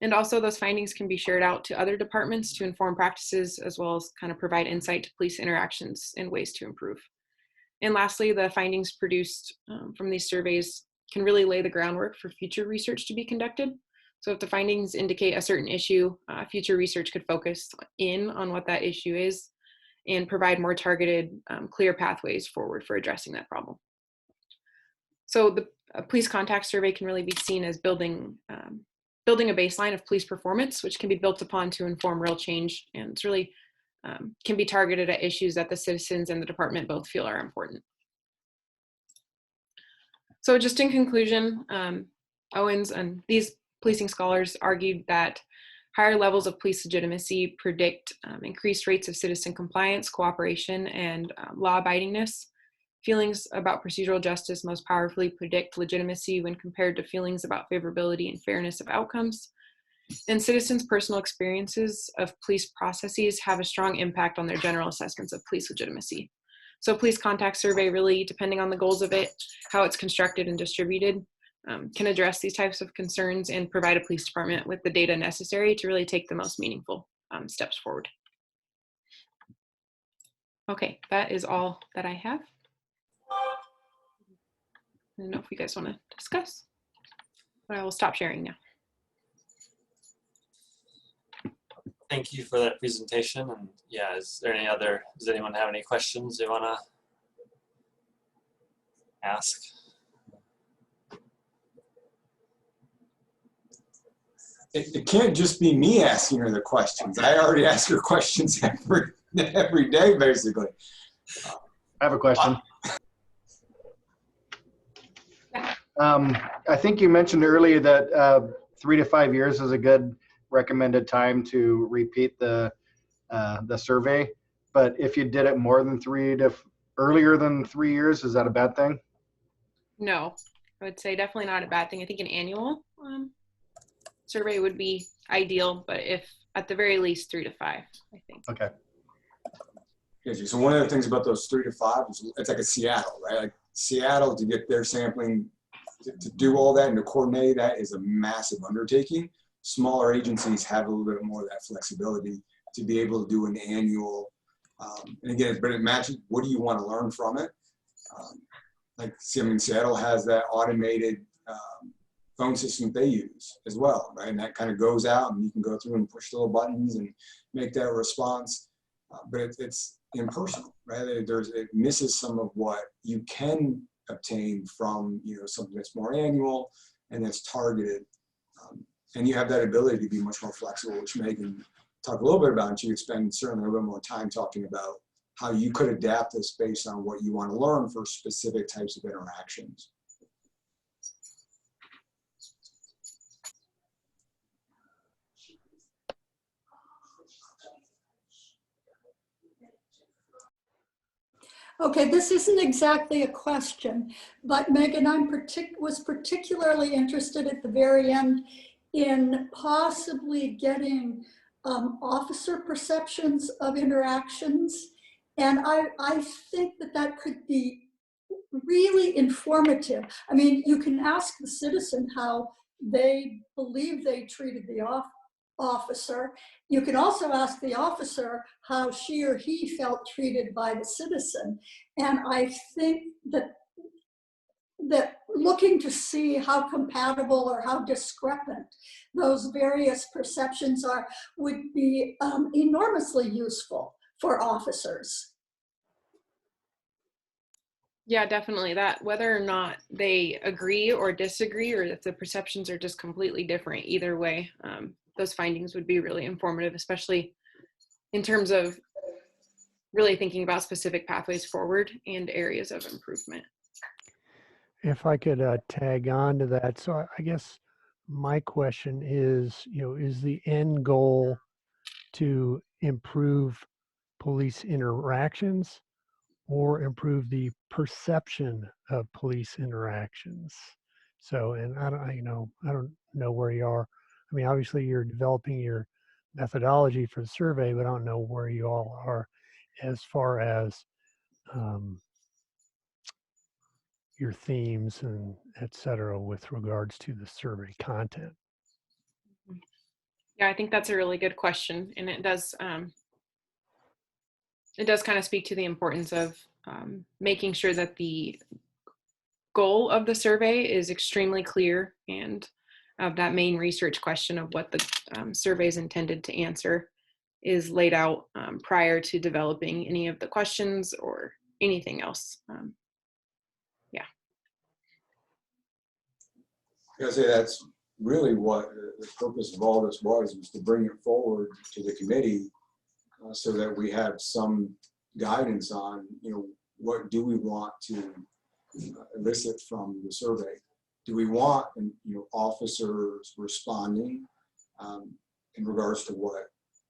And also those findings can be shared out to other departments to inform practices as well as kind of provide insight to police interactions and ways to improve. And lastly, the findings produced from these surveys can really lay the groundwork for future research to be conducted. So if the findings indicate a certain issue, future research could focus in on what that issue is and provide more targeted, clear pathways forward for addressing that problem. So the police contact survey can really be seen as building a baseline of police performance, which can be built upon to inform real change, and it's really can be targeted at issues that the citizens and the department both feel are important. So just in conclusion, Owens and these policing scholars argued that higher levels of police legitimacy predict increased rates of citizen compliance, cooperation, and law-abidingness. Feelings about procedural justice most powerfully predict legitimacy when compared to feelings about favorability and fairness of outcomes. And citizens' personal experiences of police processes have a strong impact on their general assessments of police legitimacy. So police contact survey really, depending on the goals of it, how it's constructed and distributed, can address these types of concerns and provide a police department with the data necessary to really take the most meaningful steps forward. Okay, that is all that I have. I don't know if you guys want to discuss, but I will stop sharing now. Thank you for that presentation. And yeah, does anyone have any questions they want to ask? It can't just be me asking her the questions. I already ask her questions every day, basically. I have a question. I think you mentioned earlier that 3 to 5 years is a good recommended time to repeat the survey. But if you did it more than earlier than 3 years, is that a bad thing? No, I would say definitely not a bad thing. I think an annual survey would be ideal, but if at the very least 3 to 5, I think. Okay. So one of the things about those 3 to 5 is it's like a Seattle, right? Like Seattle, to get their sampling, to do all that and to coordinate that is a massive undertaking. Smaller agencies have a little bit more of that flexibility to be able to do an annual. And again, but it matches, what do you want to learn from it? Like, see, I mean, Seattle has that automated phone system that they use as well, right? And that kind of goes out and you can go through and push the little buttons and make that response. But it's impersonal, right? It misses some of what you can obtain from, you know, something that's more annual and that's targeted. And you have that ability to be much more flexible, which Megan talked a little bit about, and she would spend certainly a little bit more time talking about how you could adapt this based on what you want to learn for specific types of interactions. Okay, this isn't exactly a question, but Megan, was particularly interested at the very end in possibly getting officer perceptions of interactions. And I think that could be really informative. I mean, you can ask the citizen how they believe they treated the officer. You can also ask the officer how she or he felt treated by the citizen. And I think that looking to see how compatible or how discrepant those various perceptions are would be enormously useful for officers. Yeah, definitely. That whether or not they agree or disagree, or if the perceptions are just completely different, either way, those findings would be really informative, especially in terms of really thinking about specific pathways forward and areas of improvement. If I could tag on to that. So I guess my question is, you know, is the end goal to improve police interactions or improve the perception of police interactions? So, and I don't know where you are. I mean, obviously you're developing your methodology for the survey, but I don't know where you all are as far as your themes and et cetera with regards to the survey content. Yeah, I think that's a really good question, and it does kind of speak to the importance of making sure that the goal of the survey is extremely clear, and that main research question of what the survey is intended to answer is laid out prior to developing any of the questions or anything else. I say that's really what the purpose of all this was to bring it forward to the committee so that we have some guidance on, you know, what do we want to elicit from the survey? Do we want, you know, officers responding in regards to what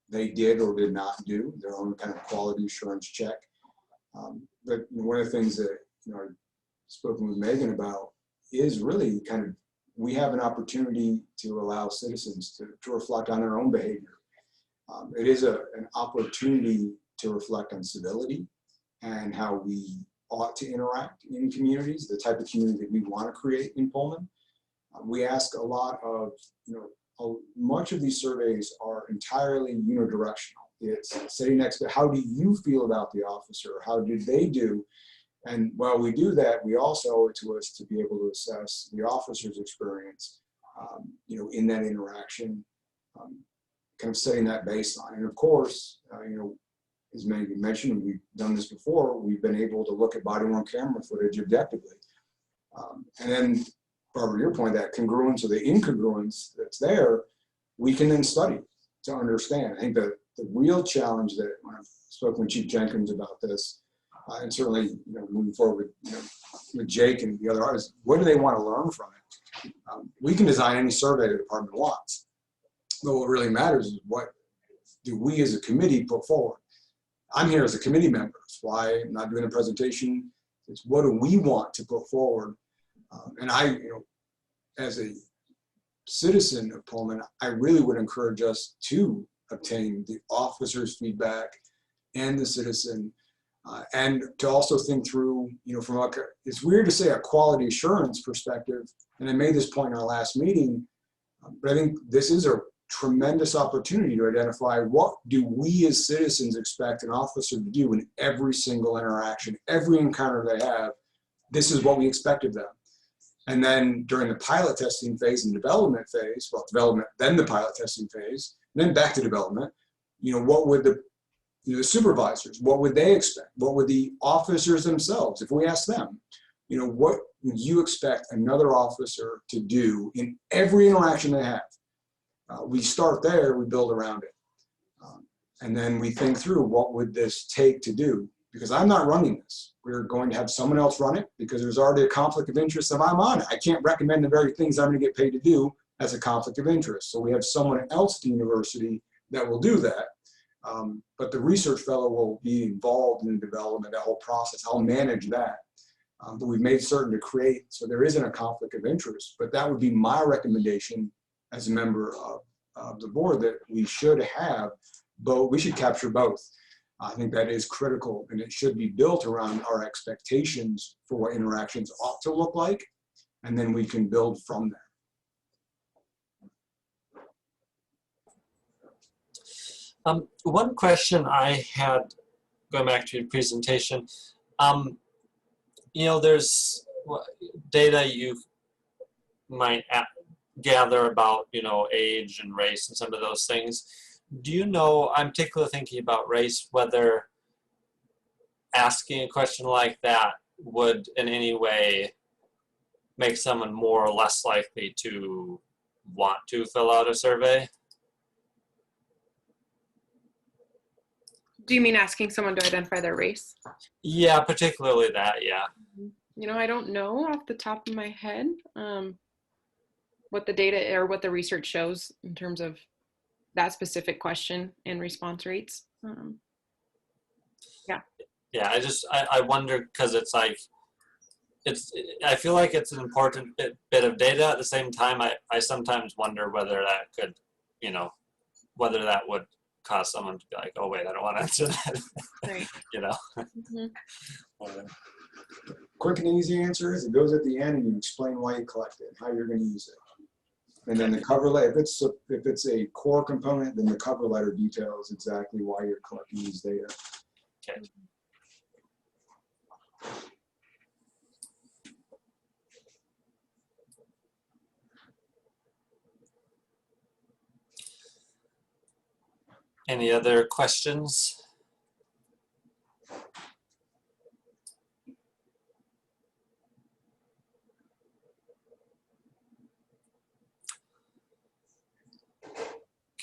they did or did not do, their own kind of quality assurance check? But one of the things that, you know, I've spoken with Megan about is really kind of, we have an opportunity to allow citizens to reflect on their own behavior. It is an opportunity to reflect on civility and how we ought to interact in communities, the type of community that we want to create in Pullman. We ask a lot of, you know, much of these surveys are entirely unidirectional. It's sitting next to, how do you feel about the officer? How did they do? And while we do that, we also owe it to us to be able to assess the officer's experience, you know, in that interaction, kind of setting that baseline. And of course, you know, as Megan mentioned, we've done this before, we've been able to look at body-worn camera footage objectively. And then, Barbara, your point, that congruence or the incongruence that's there, we can then study to understand. I think that the real challenge that, when I've spoken with Chief Jenkins about this, and certainly, you know, moving forward with, you know, with Jake and the other artists, what do they want to learn from it? We can design any survey the department wants, but what really matters is what do we as a committee put forward? I'm here as a committee member. That's why I'm not doing a presentation. It's what do we want to put forward And I, you know, as a citizen of Pullman, I really would encourage us to obtain the officer's feedback and the citizen, and to also think through, you know, from a, it's weird to say a quality assurance perspective, and I made this point in our last meeting, but I think this is a tremendous opportunity to identify what do we as citizens expect an officer to do in every single interaction, every encounter they have. This is what we expect of them. And then during the pilot testing phase and development phase, well, development, then the pilot testing phase, and then back to development, you know, what would the, you know, the supervisors, what would they expect? What would the officers themselves, if we ask them, you know, what would you expect another officer to do in every interaction they have? We start there, we build around it. And then we think through what would this take to do? Because I'm not running this. We're going to have someone else run it because there's already a conflict of interest if I'm on it. I can't recommend the very things I'm going to get paid to do as a conflict of interest. So we have someone else at the university that will do that. But the research fellow will be involved in the development, that whole process. I'll manage that. But we've made certain to create, so there isn't a conflict of interest. But that would be my recommendation as a member of the board, that we should have both, we should capture both. I think that is critical, and it should be built around our expectations for what interactions ought to look like, and then we can build from there. One question I had, going back to your presentation, you know, there's data you might gather about, you know, age and race and some of those things. Do you know, I'm particularly thinking about race, whether asking a question like that would in any way make someone more or less likely to want to fill out a survey? Do you mean asking someone to identify their race? Yeah, particularly that, yeah. You know, I don't know off the top of my head what the data or what the research shows in terms of that specific question and response rates. Yeah. Yeah, I wonder, because it's like, I feel like it's an important bit of data. At the same time, I sometimes wonder whether that could, you know, whether that would cause someone to be like, oh wait, I don't want to answer that. Right. You know. Mm-hmm. Quick and easy answer is it goes at the end and you explain why you collect it, how you're going to use it. And then the cover letter, if it's a core component, then the cover letter details exactly why you're collecting these data. Okay. Any other questions?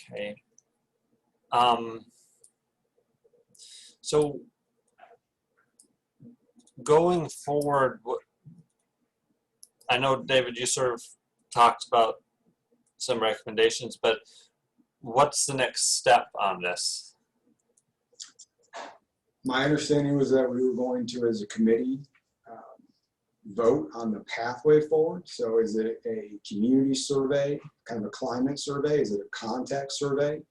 Okay. So going forward, I know, David, you sort of talked about some recommendations, but what's the next step on this? My understanding was that we were going to, as a committee, vote on the pathway forward. So is it a community survey, kind of a climate survey? Is it a context survey?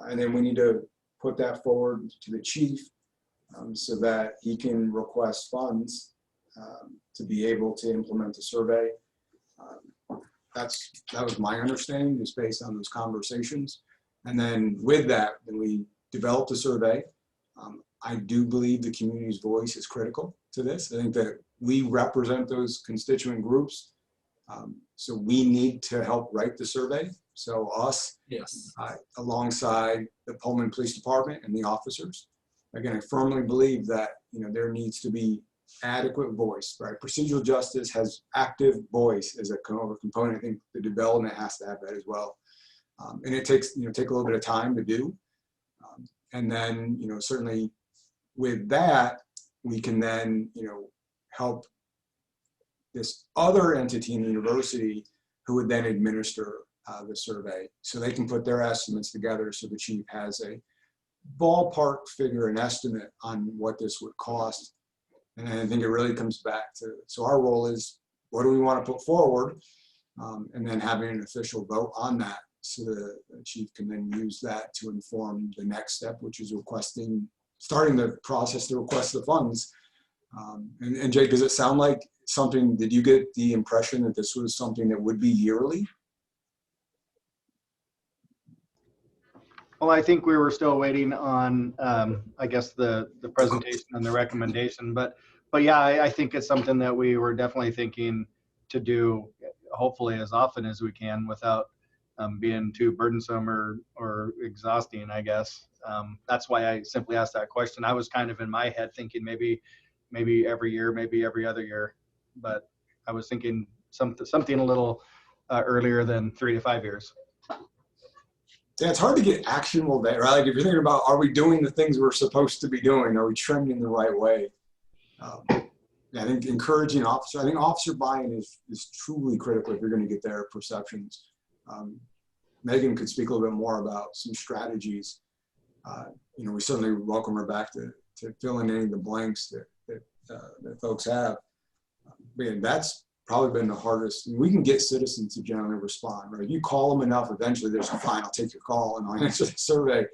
And then we need to put that forward to the chief so that he can request funds to be able to implement the survey. That was my understanding, just based on those conversations. And then with that, then we developed a survey. I do believe the community's voice is critical to this. I think that we represent those constituent groups. So we need to help write the survey. So us, yes, alongside the Pullman Police Department and the officers. Again, I firmly believe that, you know, there needs to be adequate voice, right? Procedural justice has active voice as a component. I think the development has to have that as well. And it takes, you know, take a little bit of time to do. And then, you know, certainly with that, we can then, you know, help this other entity in the university who would then administer the survey. So they can put their estimates together so the chief has a ballpark figure, an estimate on what this would cost. And I think it really comes back to, so our role is what do we want to put forward, and then having an official vote on that, so the chief can then use that to inform the next step, which is starting the process to request the funds. And Jake, does it sound like something, did you get the impression that this was something that would be yearly? Well, I think we were still waiting on, I guess, the presentation and the recommendation. But yeah, I think it's something that we were definitely thinking to do, hopefully as often as we can, without being too burdensome or exhausting, I guess. That's why I simply asked that question. I was kind of in my head thinking maybe every year, maybe every other year, but I was thinking something a little earlier than 3 to 5 years. Yeah, it's hard to get actionable there, right? Like if you're thinking about, are we doing the things we're supposed to be doing? Are we trending the right way? I think encouraging I think officer buy-in is truly critical if you're going to get their perceptions. Megan could speak a little bit more about some strategies. We certainly welcome her back to fill in any of the blanks that folks have. But that's probably been the hardest. We can get citizens to generally respond, right? You call them enough, eventually they're fine, I'll take your call and I'll answer the survey.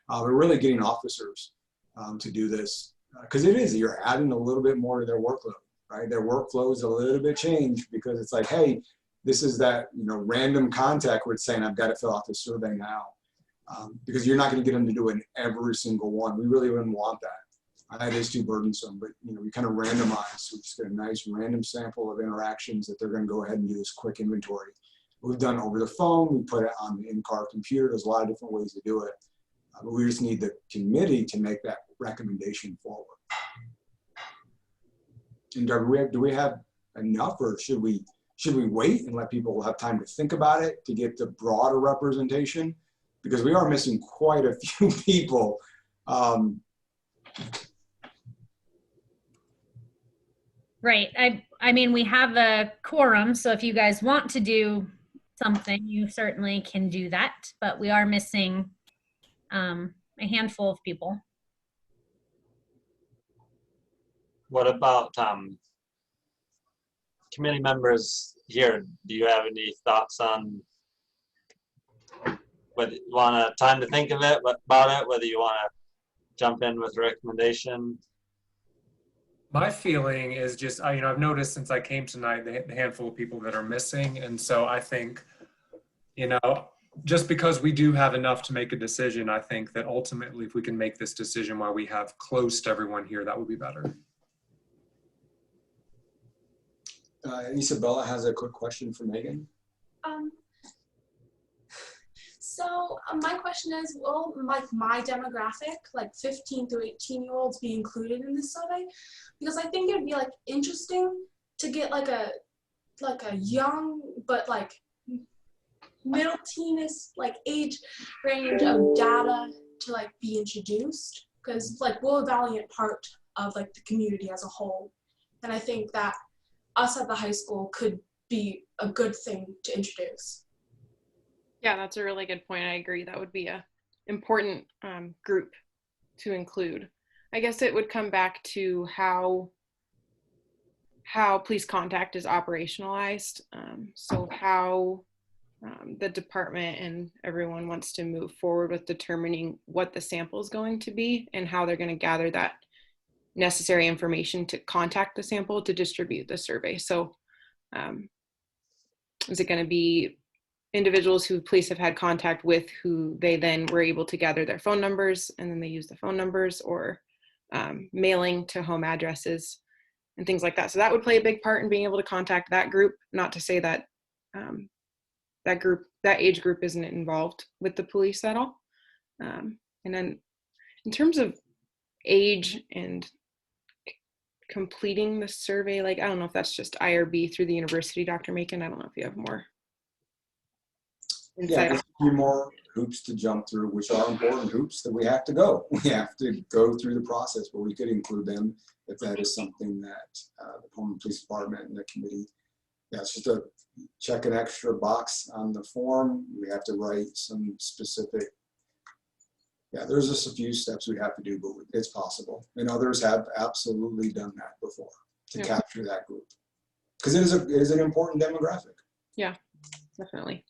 We're really getting officers to do this, because you're adding a little bit more to their workload, right? Their workflow is a little bit changed because it's like, hey, this is that random contact where it's saying I've got to fill out this survey now, because you're not going to get them to do it in every single one. We really wouldn't want that. That is too burdensome, but we kind of randomize, so we just get a nice random sample of interactions that they're going to go ahead and do this quick inventory. We've done over the phone, we put it on the in-car computer. There's a lot of different ways to do it, but we just need the committee to make that recommendation forward. And do we have enough, or should we wait and let people have time to think about it to get the broader representation? Because we are missing quite a few people. Right. I mean, we have a quorum, so if you guys want to do something, you certainly can do that, but we are missing a handful of people. What about committee members here? Do you have any thoughts on whether you want time to think about it, whether you want to jump in with a recommendation? My feeling is just, I've noticed since I came tonight the handful of people that are missing. And so I think, just because we do have enough to make a decision, I think that ultimately if we can make this decision while we have close to everyone here, that would be better. Isabella has a quick question for Megan. So my question is, will my demographic, like 15 to 18-year-olds, be included in this survey? Because I think it'd be interesting to get like a young but middle teenish age range of data to be introduced, because we're a valiant part of the community as a whole, and I think that us at the high school could be a good thing to introduce. Yeah, that's a really good point. I agree. That would be a important group to include. I guess it would come back to how police contact is operationalized. So how the department and everyone wants to move forward with determining what the sample is going to be and how they're going to gather that necessary information to contact the sample to distribute the survey. So is it going to be individuals who police have had contact with who they then were able to gather their phone numbers and then they use the phone numbers, or mailing to home addresses and things like that? So that would play a big part in being able to contact that group. Not to say that that age group isn't involved with the police at all. And then in terms of age and completing the survey, I don't know if that's just IRB through the university, Dr. Macon. I don't know if you have more insight. Yeah, there's a few more hoops to jump through, which are important hoops that we have to go. We have to go through the process, but we could include them if that is something that the Pullman Police Department and the committee, it's just a check an extra box on the form. We have to write some specific, there's just a few steps we have to do, but it's possible. And others have absolutely done that before to capture that group. because it is an important demographic. Yeah, definitely.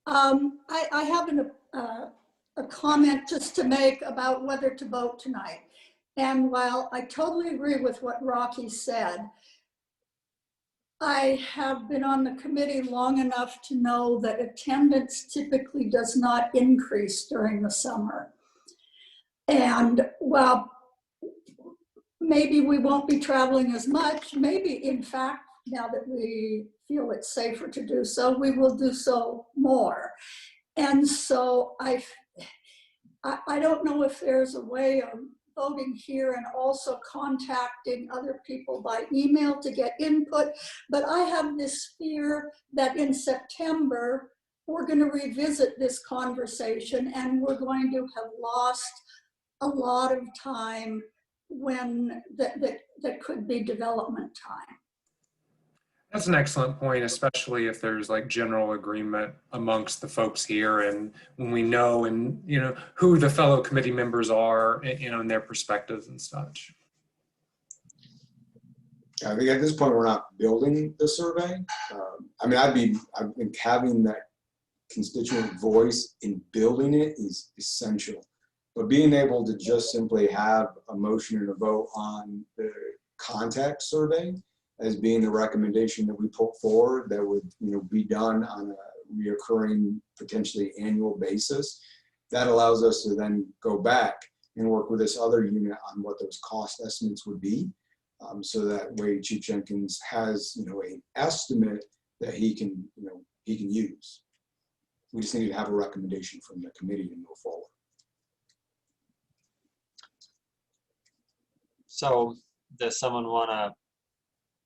I have a comment just to make about whether to vote tonight. And while I totally agree with what Rocky said, I have been on the committee long enough to know that attendance typically does not increase during the summer. And while maybe we won't be traveling as much, maybe in fact, now that we feel it's safer to do so, we will do so more. And so I don't know if there's a way of voting here and also contacting other people by email to get input, but I have this fear that in September, we're going to revisit this conversation and we're going to have lost a lot of time when that could be development time. That's an excellent point, especially if there's like general agreement amongst the folks here, and when we know and who the fellow committee members are, and their perspectives and such. I think at this point we're not building the survey. I mean, I think having that constituent voice in building it is essential. But being able to just simply have a motion and a vote on the contact survey as being the recommendation that we put forward that would be done on a reoccurring, potentially annual basis, that allows us to then go back and work with this other unit on what those cost estimates would be. So that way Chief Jenkins has an estimate that he can use. We just need to have a recommendation from the committee to move forward. So does someone want to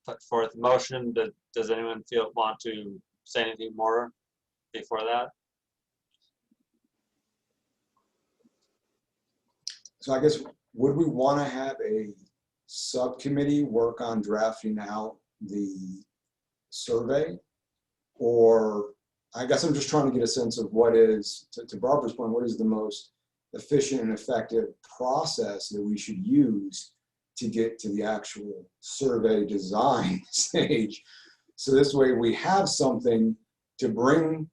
put forth a motion? Does anyone want to say anything more before that? So I guess, would we want to have a subcommittee work on drafting out the survey? Or I guess I'm just trying to get a sense of what is, to Barbara's point, what is the most efficient and effective process that we should use to get to the actual survey design stage. So this way we have something to bring,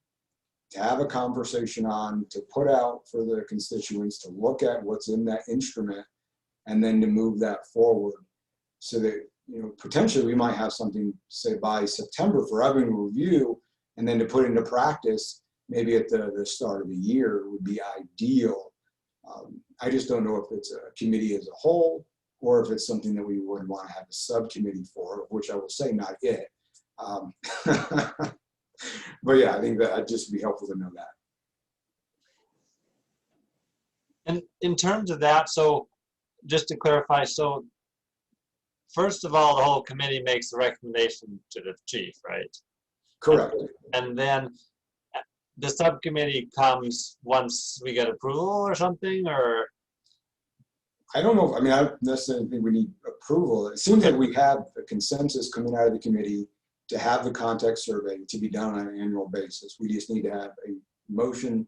to have a conversation on, to put out for the constituents, to look at what's in that instrument, and then to move that forward so that, potentially we might have something, say, by September for everyone to review, and then to put into practice, maybe at the start of the year would be ideal. I just don't know if it's a committee as a whole, or if it's something that we would want to have a subcommittee for, which I will say not it. But yeah, I think that would just be helpful to know that. And in terms of that, so just to clarify, so first of all, the whole committee makes the recommendation to the chief, right? Correct. And then the subcommittee comes once we get approval or something, or? I don't know. I mean, I don't necessarily think we need approval. It seems like we have a consensus coming out of the committee to have the context survey to be done on an annual basis. We just need to have a motion,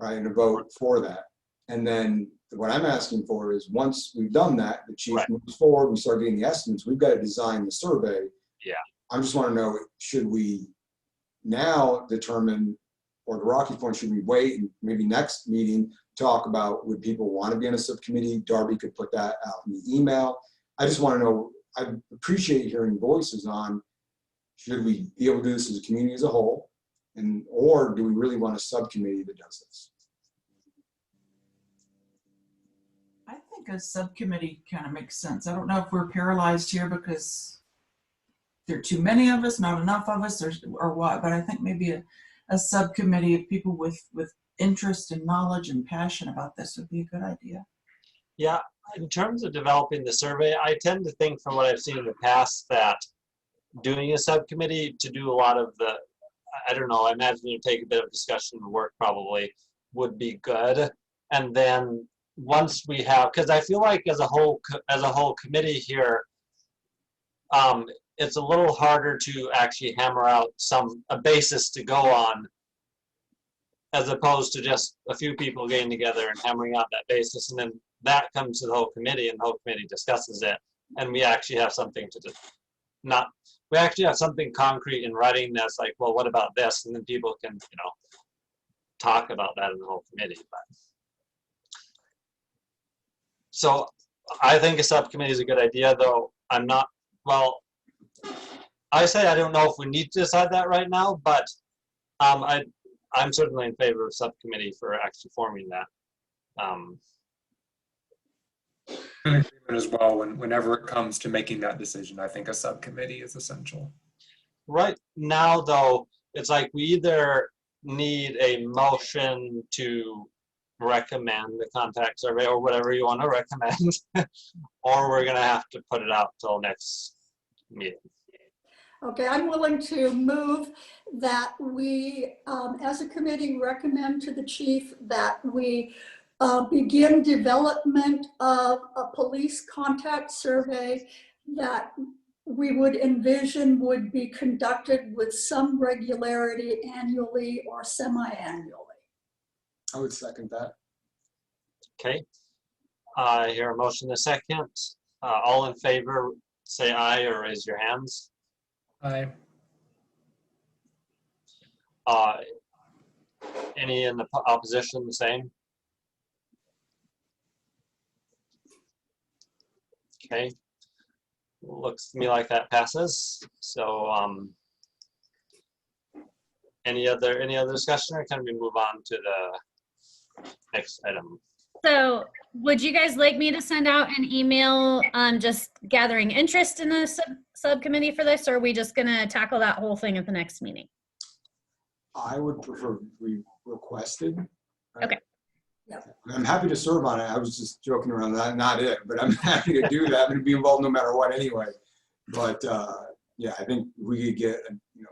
right, and a vote for that. And then what I'm asking for is once we've done that, the chief moves forward, we start getting the estimates, we've got to design the survey. Yeah. I just want to know, should we now determine, or to Rocky's point, should we wait and maybe next meeting talk about would people want to be in a subcommittee? Darby could put that out in the email. I just want to know, I appreciate hearing voices on, should we be able to do this as a community as a whole? Or do we really want a subcommittee that does this? I think a subcommittee kind of makes sense. I don't know if we're paralyzed here because there are too many of us, not enough of us, or what, but I think maybe a subcommittee of people with interest and knowledge and passion about this would be a good idea. Yeah, in terms of developing the survey, I tend to think from what I've seen in the past that doing a subcommittee to do a lot of the, I don't know, I imagine it would take a bit of discussion and work probably would be good. And then once we have, because I feel like as a whole committee here, it's a little harder to actually hammer out a basis to go on, as opposed to just a few people getting together and hammering out that basis and then that comes to the whole committee, and the whole committee discusses it, and we actually have something to we actually have something concrete in writing that's like, well, what about this? And then people can, you know, talk about that in the whole committee. But so I think a subcommittee is a good idea, though I'm not, well, I say I don't know if we need to decide that right now, but I'm certainly in favor of subcommittee for actually forming that. In agreement as well, whenever it comes to making that decision, I think a subcommittee is essential. Right now, though, it's like we either need a motion to recommend the contact survey or whatever you want to recommend, or we're going to have to put it out till next meeting. Okay, I'm willing to move that we, as a committee, recommend to the chief that we begin development of a police contact survey that we would envision would be conducted with some regularity annually or semi-annually. I would second that. Okay. I hear a motion in a second. All in favor, say aye or raise your hands. Aye. Any in the opposition, the same? Okay. Looks to me like that passes. So any other discussion, or can we move on to the next item? So would you guys like me to send out an email just gathering interest in the subcommittee for this, or are we just gonna tackle that whole thing at the next meeting? I would prefer we requested. Right? Okay. I'm happy to serve on it. I was just joking around, not it, but I'm happy to do that. I'm going to be involved no matter what anyway. But yeah, I think we could get,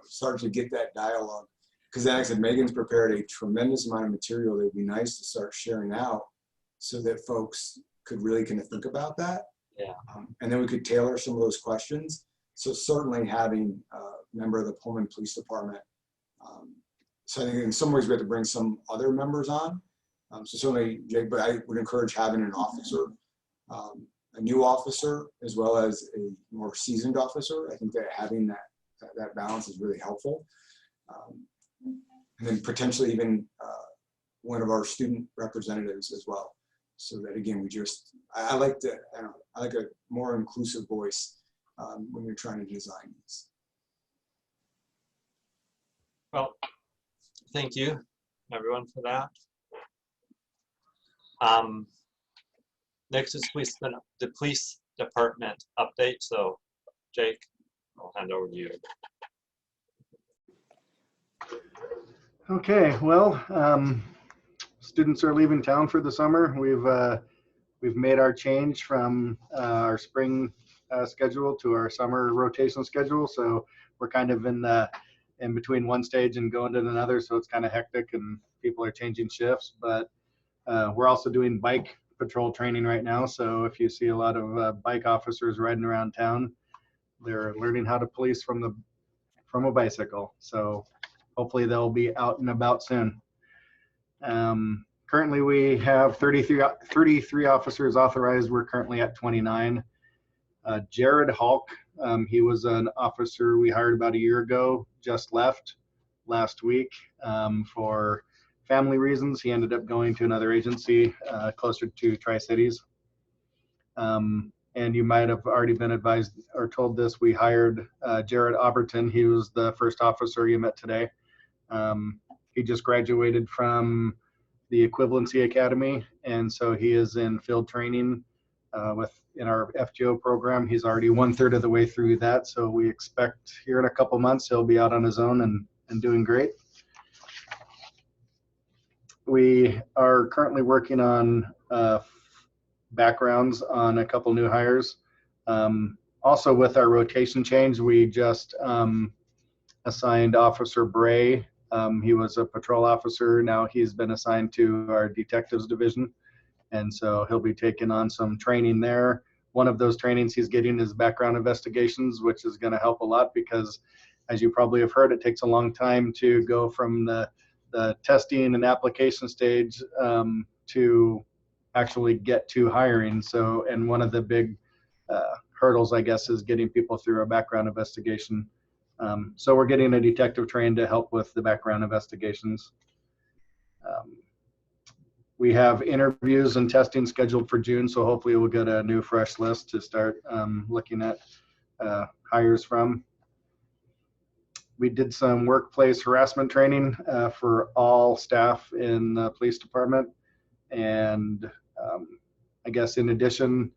start to get that dialogue. Because like I said, Megan's prepared a tremendous amount of material that would be nice to start sharing out so that folks could really kind of think about that. Yeah. And then we could tailor some of those questions. So certainly having a member of the Pullman Police Department. So I think in some ways we have to bring some other members on. So certainly, Jake, but I would encourage having an officer, a new officer, as well as a more seasoned officer. I think that having that balance is really helpful. And then potentially even one of our student representatives as well. So that again, I like a more inclusive voice when you're trying to design these. Well, thank you, everyone, for that. Next is the police department update. So, Jake, I'll hand over to you. Okay, well, students are leaving town for the summer. We've made our change from our spring schedule to our summer rotation schedule. So we're kind of in between one stage and going to another. So it's kind of hectic and people are changing shifts. But we're also doing bike patrol training right now. So if you see a lot of bike officers riding around town, they're learning how to police from a bicycle. So hopefully they'll be out and about soon. Currently we have 33 officers authorized. We're currently at 29. Jared Hulk, he was an officer we hired about a year ago, just left last week for family reasons. He ended up going to another agency closer to Tri-Cities. And you might have already been advised or told this, we hired Jared Auberton. He was the first officer you met today. He just graduated from the Equivalency Academy, and so he is in field training in our FGO program. He's already 1/3 of the way through that, so we expect here in a couple months he'll be out on his own and doing great. We are currently working on backgrounds on a couple new hires. Also with our rotation change, we just assigned Officer Bray. He was a patrol officer. Now he's been assigned to our detectives division. And so he'll be taking on some training there. One of those trainings he's getting is background investigations, which is going to help a lot because, as you probably have heard, it takes a long time to go from the testing and application stage to actually get to hiring. So, and one of the big hurdles, I guess, is getting people through a background investigation. So we're getting a detective trained to help with the background investigations. We have interviews and testing scheduled for June, so hopefully we'll get a new fresh list to start looking at hires from. We did some workplace harassment training for all staff in the police department. And I guess in addition,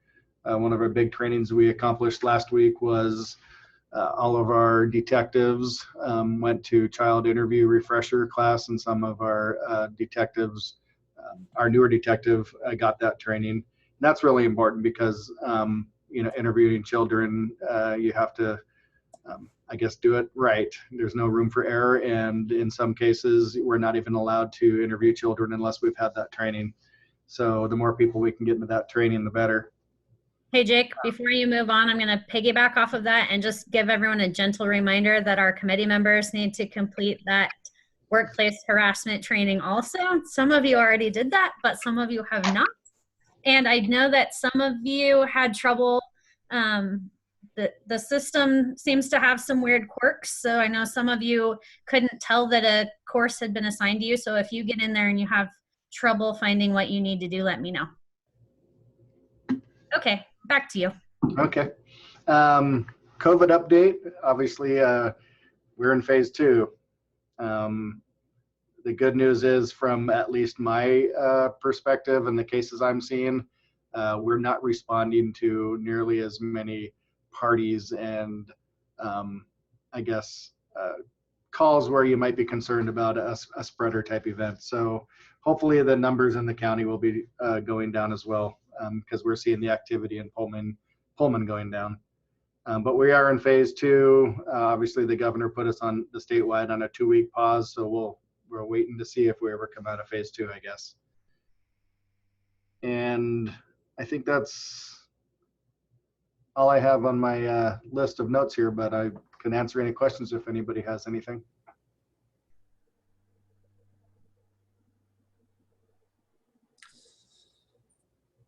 one of our big trainings we accomplished last week was all of our detectives went to child interview refresher class, and some of our detectives, our newer detective got that training. And that's really important because, you know, interviewing children, you have to, I guess, do it right. There's no room for error. And in some cases, we're not even allowed to interview children unless we've had that training. So the more people we can get into that training, the better. Hey, Jake, before you move on, I'm going to piggyback off of that and just give everyone a gentle reminder that our committee members need to complete that workplace harassment training also. Some of you already did that, but some of you have not. And I know that some of you had trouble. The system seems to have some weird quirks. So I know some of you couldn't tell that a course had been assigned to you. So if you get in there and you have trouble finding what you need to do, let me know. Okay, back to you. Okay. COVID update. Obviously, we're in phase 2. The good news is, from at least my perspective and the cases I'm seeing, we're not responding to nearly as many parties and I guess calls where you might be concerned about a spreader type event. So hopefully the numbers in the county will be going down as well, because we're seeing the activity in Pullman going down. But we are in phase 2. Obviously the governor put us on the statewide on a 2-week pause. So we're waiting to see if we ever come out of phase 2, I guess. And I think that's all I have on my list of notes here, but I can answer any questions if anybody has anything.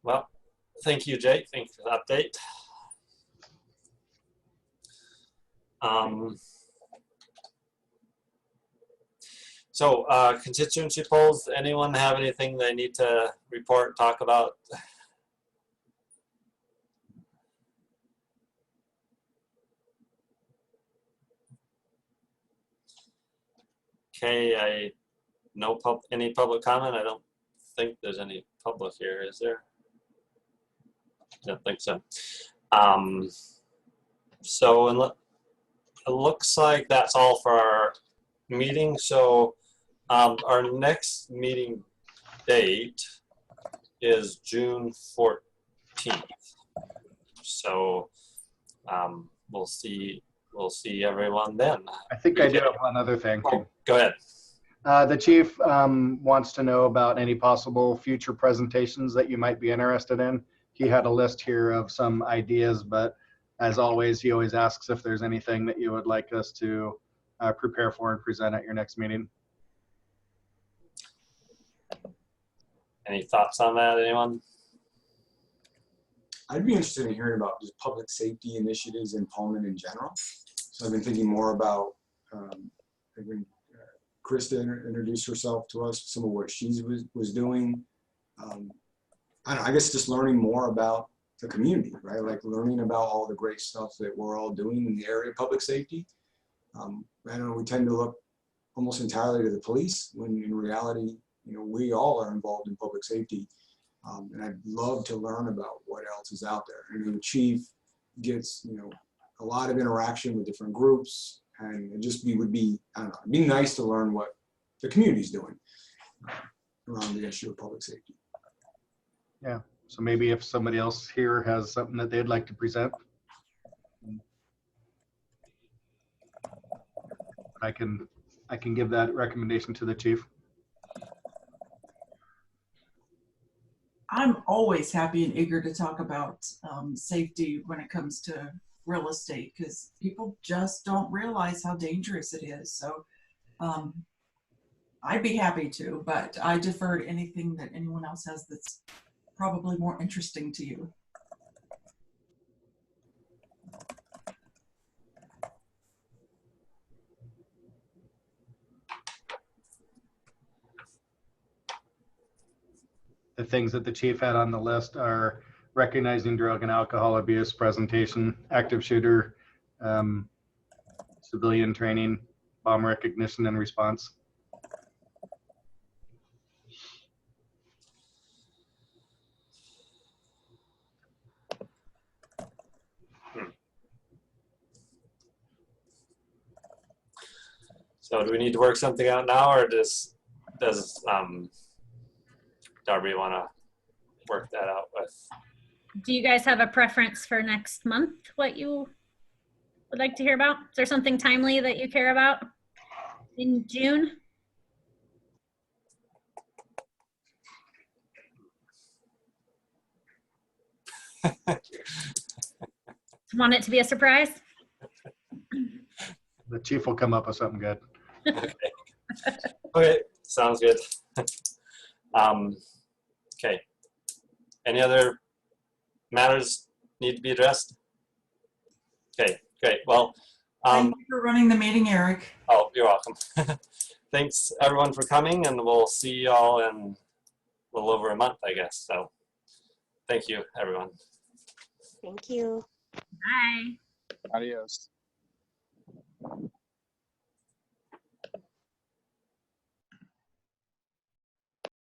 Well, thank you, Jake. Thank you for the update. So constituency polls, anyone have anything they need to report, talk about? Okay, any public comment? I don't think there's any public here, is there? I don't think so. So it looks like that's all for our meeting. So our next meeting date is June 14th. So we'll see everyone then. I think I do have one other thing. Oh, go ahead. The chief wants to know about any possible future presentations that you might be interested in. He had a list here of some ideas, but as always, he always asks if there's anything that you would like us to prepare for and present at your next meeting. Any thoughts on that, anyone? I'd be interested in hearing about just public safety initiatives in Pullman in general. So I've been thinking more about having Krista introduce herself to us, some of what she was doing. I don't know, I guess just learning more about the community, right? Like learning about all the great stuff that we're all doing in the area of public safety. I don't know, we tend to look almost entirely to the police when in reality, you know, we all are involved in public safety. And I'd love to learn about what else is out there. And the chief gets, you know, a lot of interaction with different groups, and it just would be, I don't know, it'd be nice to learn what the community's doing around the issue of public safety. Yeah, so maybe if somebody else here has something that they'd like to present, I can give that recommendation to the chief. I'm always happy and eager to talk about safety when it comes to real estate, because people just don't realize how dangerous it is. So I'd be happy to, but I defer to anything that anyone else has that's probably more interesting to you? The things that the chief had on the list are recognizing drug and alcohol abuse, presentation, active shooter, civilian training, bomb recognition and response. So do we need to work something out now, or does Darby want to work that out with? Do you guys have a preference for next month, what you would like to hear about? Is there something timely that you care about in June? Want it to be a surprise? The chief will come up with something good. Okay. Okay, sounds good. Okay. Any other matters need to be addressed? Okay, great. Well, Thank you for running the meeting, Eric. oh, you're welcome. Thanks everyone for coming, and we'll see you all in a little over a month, I guess. So thank you, everyone. Thank you. Bye. Adios.